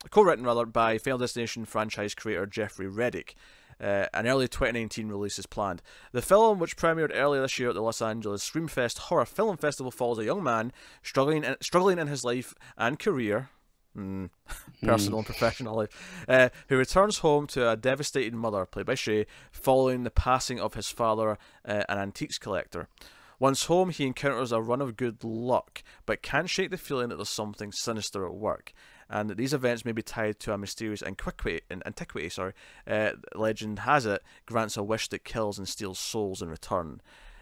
co-written by Final Destination franchise creator Jeffrey Reddick. An early 2019 release is planned. The film, which premiered earlier this year at the Los Angeles Screamfest Horror Film Festival, follows a young man struggling in his life and career, personal and professional life, who returns home to a devastated mother, played by Shay, following the passing of his father, an antiques collector. Once home, he encounters a run of good luck, but can't shake the feeling that there's something sinister at work, and that these events may be tied to a mysterious antiquity. Legend has it, grants a wish that kills and steals souls in return.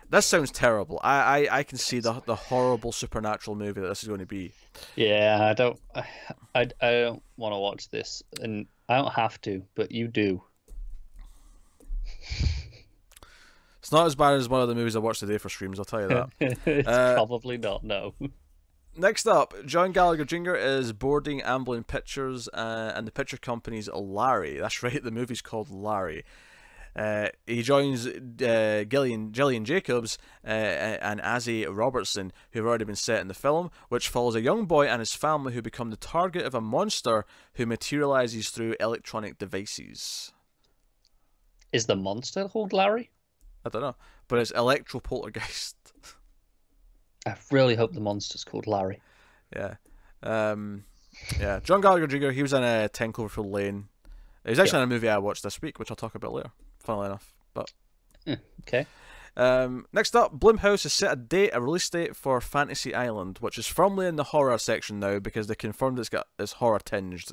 This sounds terrible. I can see the horrible supernatural movie that this is going to be. Yeah, I don't want to watch this, and I don't have to, but you do. It's not as bad as one of the movies I watched today for streams, I'll tell you that. It's probably not, no. Next up, John Gallagher Jr. is boarding Amblin Pictures and the picture company's Larry. That's right, the movie's called Larry. He joins Gillian Jacobs and Azzy Robertson, who have already been set in the film, which follows a young boy and his family who become the target of a monster who materializes through electronic devices. Is the monster called Larry? I don't know, but it's Electro-Poltergeist. I really hope the monster's called Larry. Yeah. Yeah. John Gallagher Jr., he was in 10 Cloverfield Lane. He's actually in a movie I watched this week, which I'll talk about later, funnily enough. But okay. Next up, Blumhouse has set a release date for Fantasy Island, which is firmly in the horror section now because they confirmed it's horror tinged.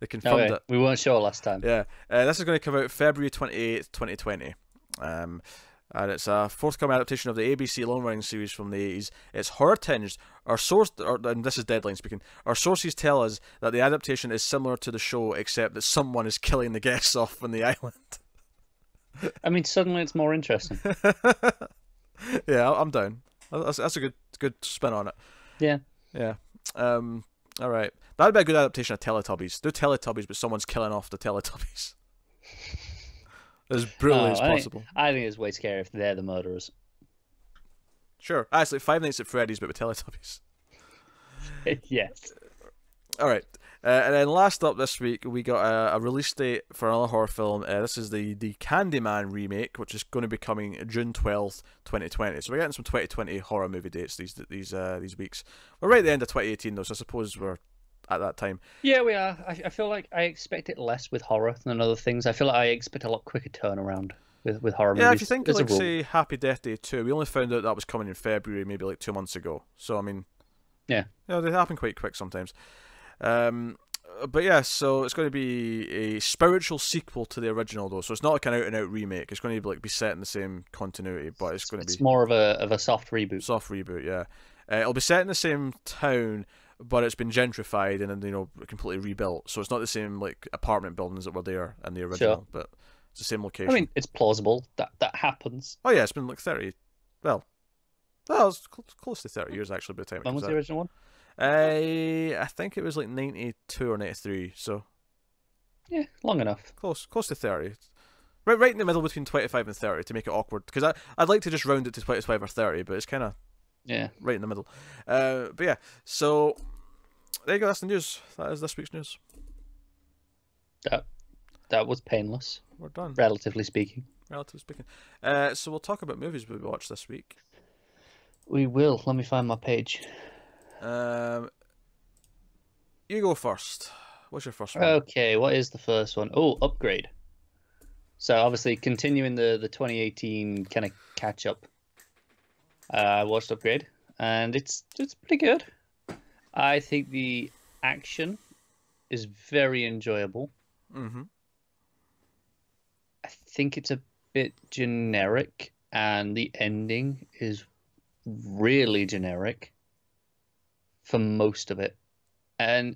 They confirmed it. We weren't sure last time. Yeah. This is going to come out February 28th, 2020. And it's a forthcoming adaptation of the ABC long-running series from the 80s. It's horror-tinged. And this is Deadline speaking. Our sources tell us that the adaptation is similar to the show, except that someone is killing the guests off on the island. I mean, suddenly it's more interesting. Yeah, I'm down. That's a good spin on it. Yeah. Yeah. All right. That'd be a good adaptation of Teletubbies. Do Teletubbies, but someone's killing off the Teletubbies. As brilliant as possible. I think it's way scarier if they're the murderers. Sure. It's like Five Nights at Freddy's, but with Teletubbies. Yes. All right. And then last up this week, we got a release date for another horror film. This is the Candyman remake, which is going to be coming June 12th, 2020. So we're getting some 2020 horror movie dates these weeks. We're right at the end of 2018, though, so I suppose we're at that time. Yeah, we are. I feel like I expect it less with horror than other things. I feel like I expect a lot quicker turnaround with horror movies. Yeah, if you think like, say, Happy Death Day 2, we only found out that was coming in February, maybe like 2 months ago. So, I mean... Yeah. Yeah, they happen quite quick sometimes. But yeah, so it's going to be a spiritual sequel to the original, though. So it's not like an out-and-out remake. It's going to be set in the same continuity, but it's going to be... It's more of a soft reboot. Soft reboot, yeah. It'll be set in the same town, but it's been gentrified and then completely rebuilt. So it's not the same like apartment buildings that were there in the original, but it's the same location. I mean, it's plausible that happens. Oh yeah, it's been like 30. Well, it's close to 30 years actually by the time. When was the original one? I think it was like 92 or 93. So yeah, long enough. Close to 30. Right in the middle between 25 and 30 to make it awkward. Because I'd like to just round it to 25 or 30, but it's kind of right in the middle. But yeah, so there you go. That's the news. That is this week's news. That was painless. We're done. Relatively speaking. So we'll talk about movies we watched this week. We will. Let me find my page. You go first. What's your first one? Okay, what is the first one? Oh, Upgrade. So obviously continuing the 2018 kind of catch up. I watched Upgrade, and it's pretty good. I think the action is very enjoyable. Mm-hmm. I think it's a bit generic, and the ending is really generic for most of it, and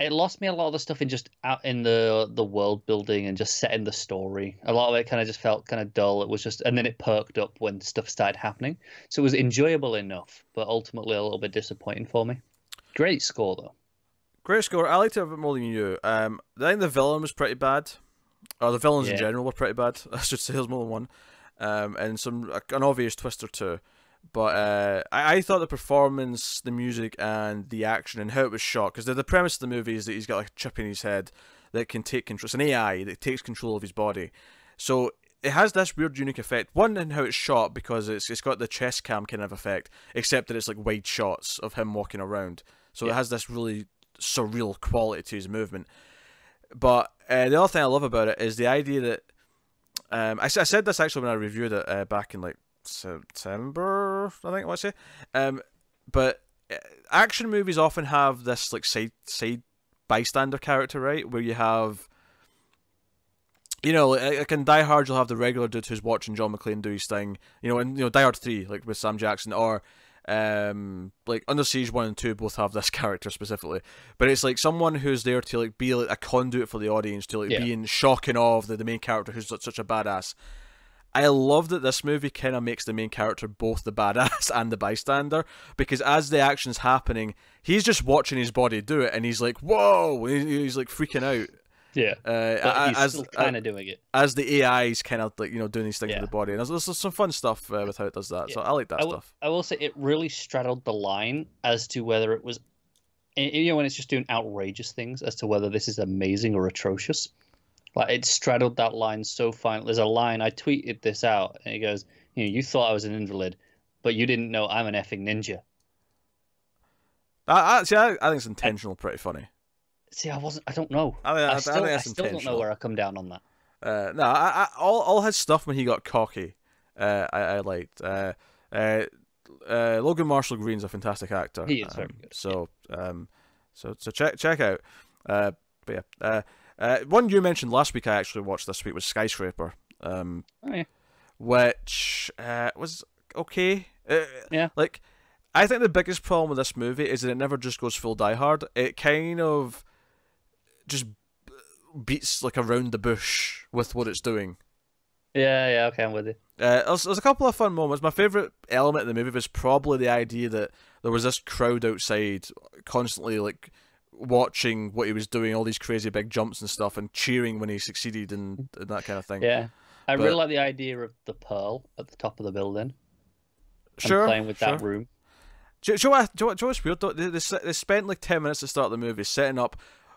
it lost me a lot of the stuff in just out in the world building and just setting the story. A lot of it kind of just felt kind of dull. It was just, and then it perked up when stuff started happening. So it was enjoyable enough, but ultimately a little bit disappointing for me. Great score though. Great score. I liked it a bit more than you. I think the villain was pretty bad. Or the villains in general were pretty bad. I should say there's more than one. And an obvious twist or two. But I thought the performance, the music, and the action and how it was shot, because the premise of the movie is that he's got like a chip in his head that can take control. It's an AI that takes control of his body. So it has this weird, unique effect. One, in how it's shot, because it's got the chest cam kind of effect, except that it's like wide shots of him walking around. So it has this really surreal quality to his movement. But the other thing I love about it is the idea that I said this actually when I reviewed it back in like September, I think I want to say. But action movies often have this like side bystander character, right? Where you have, like in Die Hard, you'll have the regular dude who's watching John McClane do his thing. And Die Hard 3, like with Sam Jackson, or like Under Siege 1 and 2 both have this character specifically, but it's like someone who's there to like be like a conduit for the audience, to like be in shock and awe of the main character who's such a badass. I love that this movie kind of makes the main character both the badass and the bystander, because as the action's happening, he's just watching his body do it, and he's like, whoa, he's like freaking out. Yeah, but he's still kind of doing it. As the AI's kind of like, doing these things with the body. And there's some fun stuff with how it does that. So I like that stuff. I will say it really straddled the line as to whether it was, when it's just doing outrageous things, as to whether this is amazing or atrocious. Like, it straddled that line so fine. There's a line, I tweeted this out, and it goes, you thought I was an invalid, but you didn't know I'm an effing ninja. I think it's intentional, pretty funny. See, I don't know. I still don't know where I come down on that. No, all his stuff when he got cocky, I liked. Logan Marshall Green's a fantastic actor. He is very good. So check out. But yeah, one you mentioned last week, I actually watched this week, was Skyscraper. Which was okay. Like, I think the biggest problem with this movie is that it never just goes full Die Hard. It kind of just beats like around the bush with what it's doing. Yeah, okay, I'm with you. There's a couple of fun moments. My favourite element of the movie was probably the idea that there was this crowd outside constantly like watching what he was doing, all these crazy big jumps and stuff, and cheering when he succeeded and that kind of thing. Yeah, I really like the idea of the pearl at the top of the building. And playing with that room. Do you know what's weird though? They spent like 10 minutes to start the movie setting up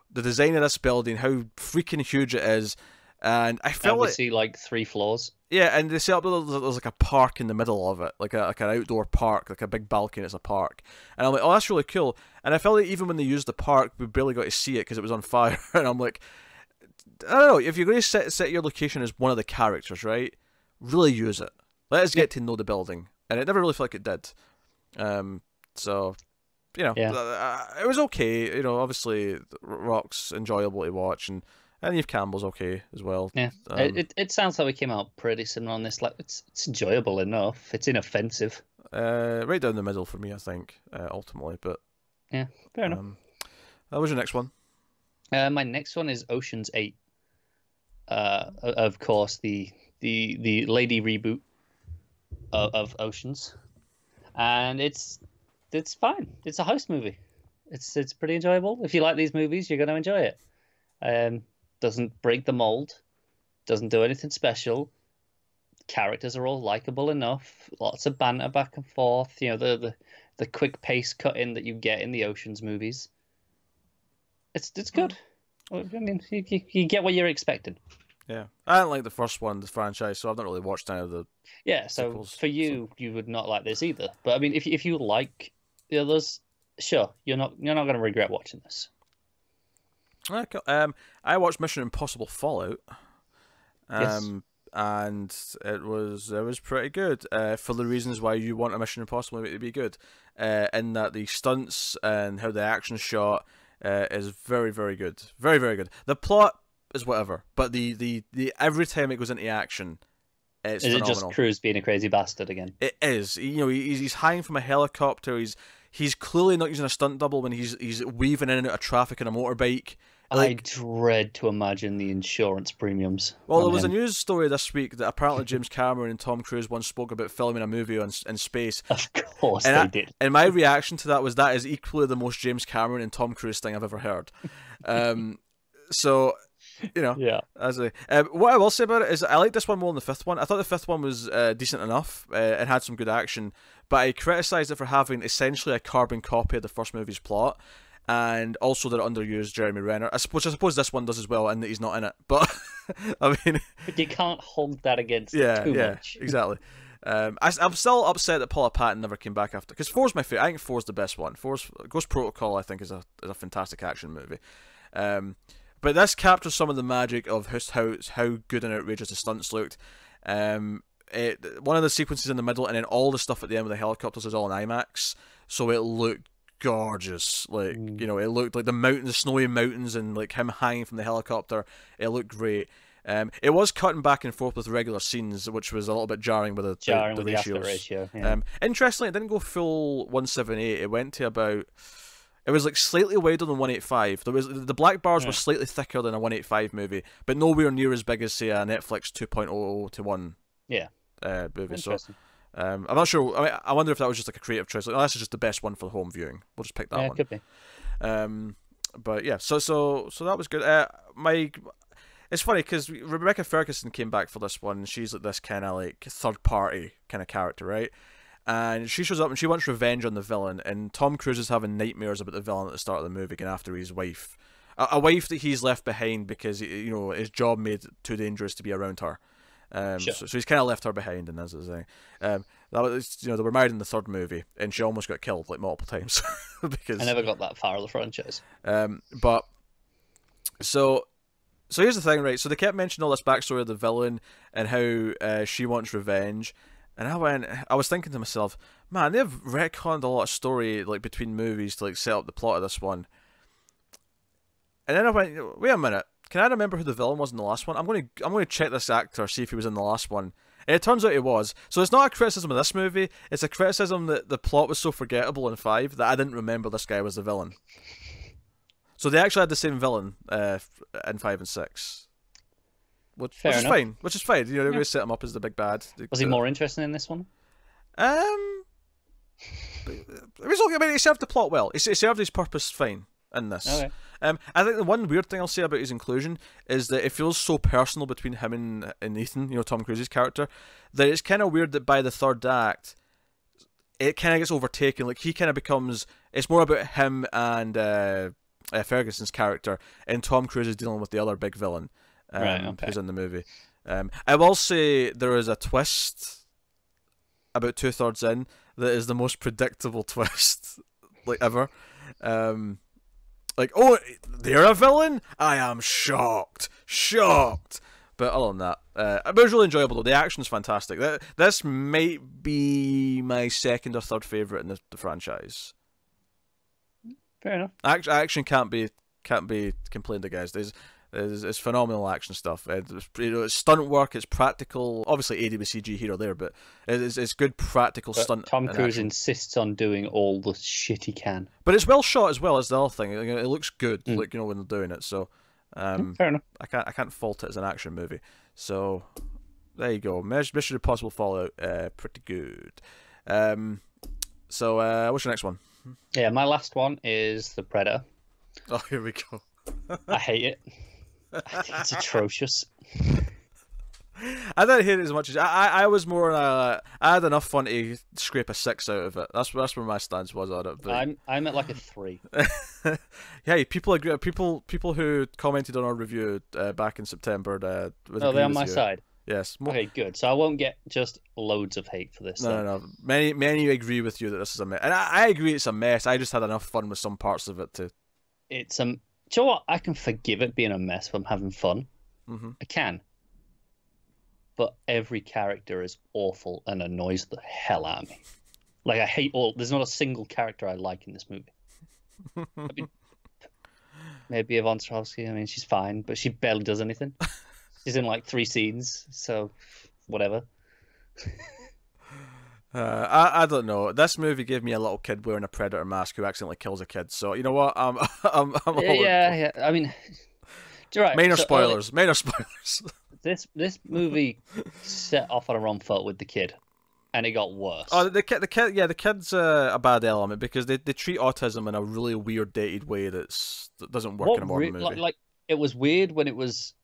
the design of this building, how freaking huge it is, and I felt like 3 floors. Yeah, and they set up there's like a park in the middle of it, like an outdoor park, like a big balcony. It's a park, and I'm like, oh, that's really cool. And I felt like even when they used the park, we barely got to see it because it was on fire. And I'm like, I don't know, if you're going to set your location as one of the characters, right? Really use it. Let us get to know the building, and it never really felt like it did. So, it was okay. Obviously, Rock's enjoyable to watch, and Neve Campbell's okay as well. Yeah, it sounds like we came out pretty similar on this. Like, it's enjoyable enough. It's inoffensive. right down the middle for me, I think, ultimately. But yeah, fair enough. What was your next one? My next one is Ocean's 8. Of course, the lady reboot of Oceans, and it's fine. It's a heist movie. It's pretty enjoyable. If you like these movies, you're going to enjoy it. Doesn't break the mold. Doesn't do anything special. Characters are all likable enough. Lots of banter back and forth. You know, the quick pace cut in that you get in the Oceans movies. It's good. I mean, you get what you're expecting. Yeah, I didn't like the first one, the franchise, so I've not really watched any of the. Yeah, so sequels, for you, you would not like this either. But I mean, if you like the others, sure, you're not going to regret watching this. Okay. I watched Mission Impossible Fallout. Yes. And it was pretty good for the reasons why you want a Mission Impossible movie to be good, in that the stunts and how the action's shot is very, very good, very, very good. The plot is whatever, but the every time it goes into action, it's phenomenal. Is it just Cruise being a crazy bastard again? It is. You know, he's hanging from a helicopter. He's clearly not using a stunt double when he's weaving in and out of traffic on a motorbike. I dread to imagine the insurance premiums. Well, there was a news story this week that apparently James Cameron and Tom Cruise once spoke about filming a movie in space. Of course they did. And my reaction to that is equally the most James Cameron and Tom Cruise thing I've ever heard. So, you know, yeah. What I will say about it is I like this one more than the fifth one. I thought the fifth one was decent enough. It had some good action, but I criticised it for having essentially a carbon copy of the first movie's plot. And also that it underused Jeremy Renner. I suppose this one does as well, and that he's not in it. But I mean, but you can't hold that against it too much. Exactly. I'm still upset that Paula Patton never came back after, because 4's my favorite. I think 4's the best one. 4's Ghost Protocol, I think, is a fantastic action movie. But this captures some of the magic of how good and outrageous the stunts looked. One of the sequences in the middle, and then all the stuff at the end with the helicopters is all in IMAX, so it looked gorgeous. Like, you know, it looked like the snowy mountains, and like him hanging from the helicopter. It looked great. It was cutting back and forth with regular scenes, which was a little bit jarring with the ratios. Ratio. Yeah. Interestingly, it didn't go full 1:78. It went to about. It was like slightly wider than 1:85. The black bars were slightly thicker than a 1:85 movie, but nowhere near as big as, say, a Netflix 2.0 to 1 movie. So. I'm not sure. I mean, I wonder if that was just like a creative choice. Like, oh, this is just the best one for the home viewing. We'll just pick that one. Could be. But yeah, so that was good. It's funny because Rebecca Ferguson came back for this one. She's like this kind of like third party kind of character, right? And she shows up and she wants revenge on the villain. And Tom Cruise is having nightmares about the villain at the start of the movie, going after his wife, a wife that he's left behind because his job made it too dangerous to be around her. Sure. So he's kind of left her behind, and that's the thing. That was, they were married in the third movie, and she almost got killed like multiple times because I never got that far of the franchise. But so here's the thing, right? So they kept mentioning all this backstory of the villain and how she wants revenge, and I was thinking to myself, man, they've retconned a lot of story like between movies to like set up the plot of this one. And then I went, wait a minute. Can I remember who the villain was in the last one? I'm going to check this actor, see if he was in the last one. And it turns out he was. So it's not a criticism of this movie. It's a criticism that the plot was so forgettable in 5 that I didn't remember this guy was the villain. So they actually had the same villain in 5 and 6. Which is fine. Which is fine. They're going to set him up as the big bad. Was he more interesting in this one? It was okay. I mean, he served the plot well. He served his purpose fine in this. Okay. I think the one weird thing I'll say about his inclusion is that it feels so personal between him and Ethan, Tom Cruise's character, that it's kind of weird that by the third act, it kind of gets overtaken. Like, he kind of becomes, it's more about him and Ferguson's character, and Tom Cruise is dealing with the other big villain who's in the movie. I will say there is a twist about 2/3 in that is the most predictable twist like ever. Like, oh, they're a villain? I am shocked. But other than that, it was really enjoyable though. The action's fantastic. This might be my second or third favourite in the franchise. Fair enough. Action can't be complained against. It's phenomenal action stuff. It's stunt work. It's practical. Obviously, aided with CG here or there, but it's good practical stunt. Tom Cruise insists on doing all the shit he can. But it's well shot as well as the other thing. It looks good, like when they're doing it. So, fair enough. I can't fault it as an action movie. So, there you go. Mission Impossible Fallout, pretty good. So, what's your next one? Yeah, my last one is The Predator. Oh, here we go. I hate it. I think it's atrocious. I didn't hate it as much as I was more. I had enough fun to scrape a 6 out of it. That's where my stance was on it. But... I'm at like a 3. Yeah, people agree. People who commented on our review back in September. Oh, they're on my side. Yes. Okay, good. So I won't get just loads of hate for this. No. Many agree with you that this is a mess, and I agree it's a mess. I just had enough fun with some parts of it to. It's Do you know what? I can forgive it being a mess if I'm having fun. I can. But every character is awful and annoys the hell out of me. Like, I hate all... There's not a single character I like in this movie. I mean, maybe Yvonne Strahovski, I mean, she's fine, but she barely does anything. She's in, like, 3 scenes, so whatever. I don't know. This movie gave me a little kid wearing a predator mask who accidentally kills a kid. So you know what? I'm yeah. I mean, you're right. Minor spoilers. Minor spoilers. This movie set off on a wrong foot with the kid, and it got worse. Oh, the kid's a bad element because they treat autism in a really weird, dated way that doesn't work in a modern movie. Like it was weird when it was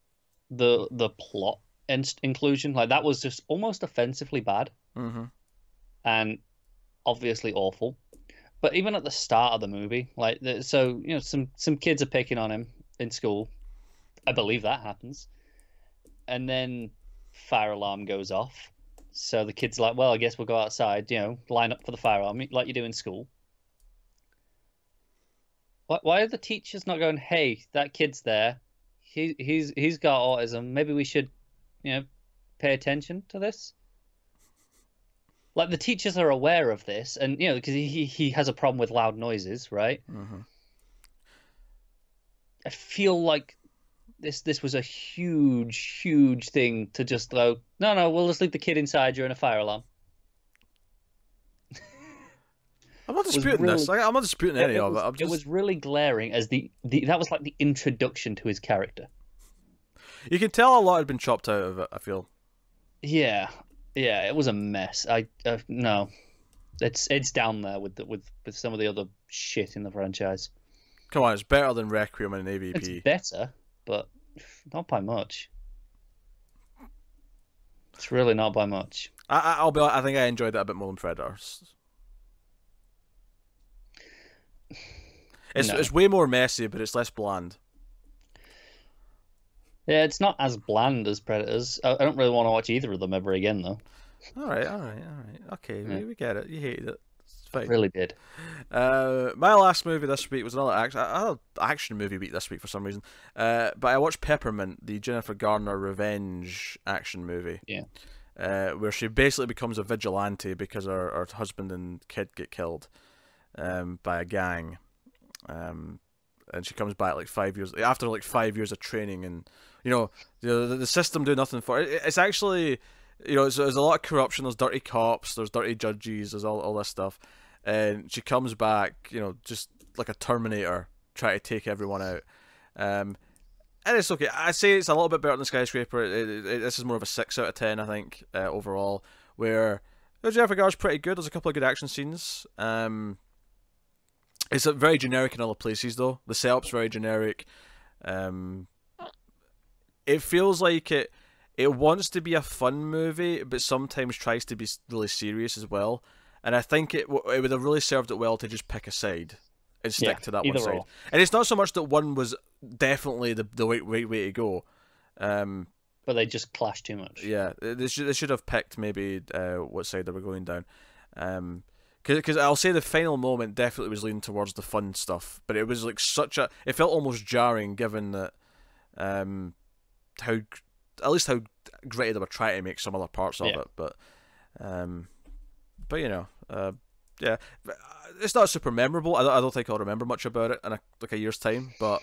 the plot inclusion. Like that was just almost offensively bad. And obviously awful, but even at the start of the movie, like so, you know, some kids are picking on him in school. I believe that happens, and then fire alarm goes off. So the kid's like, "Well, I guess we'll go outside. You know, line up for the fire alarm like you do in school." Why are the teachers not going, "Hey, that kid's there. He's got autism. Maybe we should, you know, pay attention to this." Like, the teachers are aware of this, and, you know, because he has a problem with loud noises, right? I feel like this was a huge thing to just go, no, we'll just leave the kid inside during a fire alarm. I'm not disputing this. I'm not disputing any of it. It was really glaring as that was like the introduction to his character. You can tell a lot had been chopped out of it, I feel. Yeah, it was a mess. No, it's down there with some of the other shit in the franchise. Come on, it's better than Requiem and AVP. It's better, but not by much. It's really not by much. I think I enjoyed it a bit more than Predators. It's way more messy, but it's less bland. Yeah, it's not as bland as Predators. I don't really want to watch either of them ever again, though. All right. Okay, yeah. we get it. You hated it. It's fine. I really did. My last movie this week was another action movie week this week for some reason. But I watched Peppermint, the Jennifer Garner revenge action movie. Yeah. Where she basically becomes a vigilante because her husband and kid get killed by a gang. And she comes back like 5 years after, like 5 years of training, and you know the system do nothing for it. It's actually, you know, there's a lot of corruption. There's dirty cops. There's dirty judges. There's all this stuff, and she comes back, you know, just like a Terminator, trying to take everyone out. And it's okay. I say it's a little bit better than Skyscraper. This is more of a 6 out of 10, I think, overall. Where Jennifer Garner's pretty good. There's a couple of good action scenes. It's very generic in other places, though. The setup's very generic. It feels like it wants to be a fun movie, but sometimes tries to be really serious as well. And I think it would have really served it well to just pick a side and stick to that one side. And it's not so much that one was definitely the right way to go. But they just clashed too much. Yeah, they should have picked maybe what side they were going down. Because I'll say the final moment definitely was leaning towards the fun stuff, but it was like it felt almost jarring given that how gritty they were trying to make some other parts of it. But you know, yeah, it's not super memorable. I don't think I'll remember much about it in a year's time, but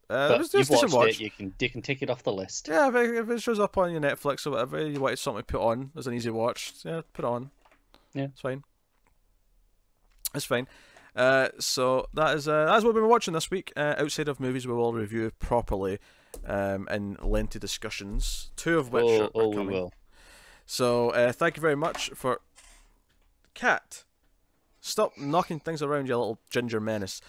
But you've watched it. You can tick it off the list. Yeah, if it shows up on your Netflix or whatever, you wanted something to put on as an easy watch. Yeah, put it on. Yeah, it's fine. It's fine. So that's what we've been watching this week. Outside of movies, we will review properly in lengthy discussions. 2 of which are coming. We will. So thank you very much for. Cat, stop knocking things around, you little ginger menace.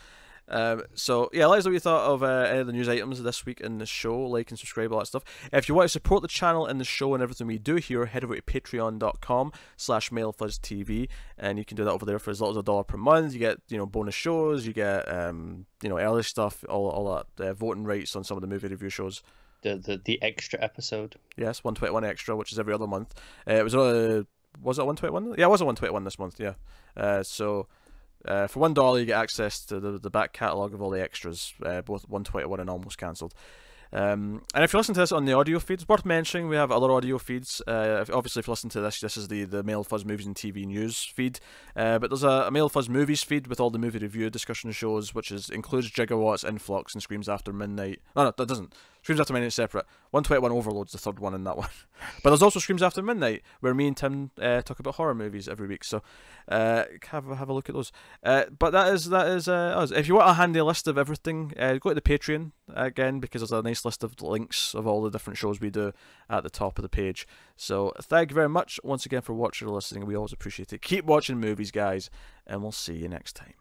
So yeah, let us know what you thought of any of the news items this week in the show. Like and subscribe, all that stuff. If you want to support the channel and the show and everything we do here, head over to patreon.com/MailFuzzTV, and you can do that over there for as little as $1 per month. You get bonus shows, you get early stuff, all that voting rights on some of the movie review shows. The extra episode. Yes, 121 extra, which is every other month. It was it 121? Yeah, it was a 121 this month. Yeah. So. For $1, you get access to the back catalogue of all the extras, both 121 and Almost Cancelled. And if you listen to this on the audio feeds, worth mentioning, we have other audio feeds. Obviously, if you listen to this is the Mail Fuzz Movies and TV News feed. But there's a Mail Fuzz Movies feed with all the movie review discussion shows, which includes Gigawatts, Influx, and Screams After Midnight. No, that doesn't. Screams After Midnight is separate. 121 Overload's the third one in that one. But there's also Screams After Midnight, where me and Tim talk about horror movies every week. So have a look at those. But that is us. If you want a handy list of everything, go to the Patreon again, because there's a nice list of links of all the different shows we do at the top of the page. So thank you very much once again for watching or listening. We always appreciate it. Keep watching movies, guys, and we'll see you next time.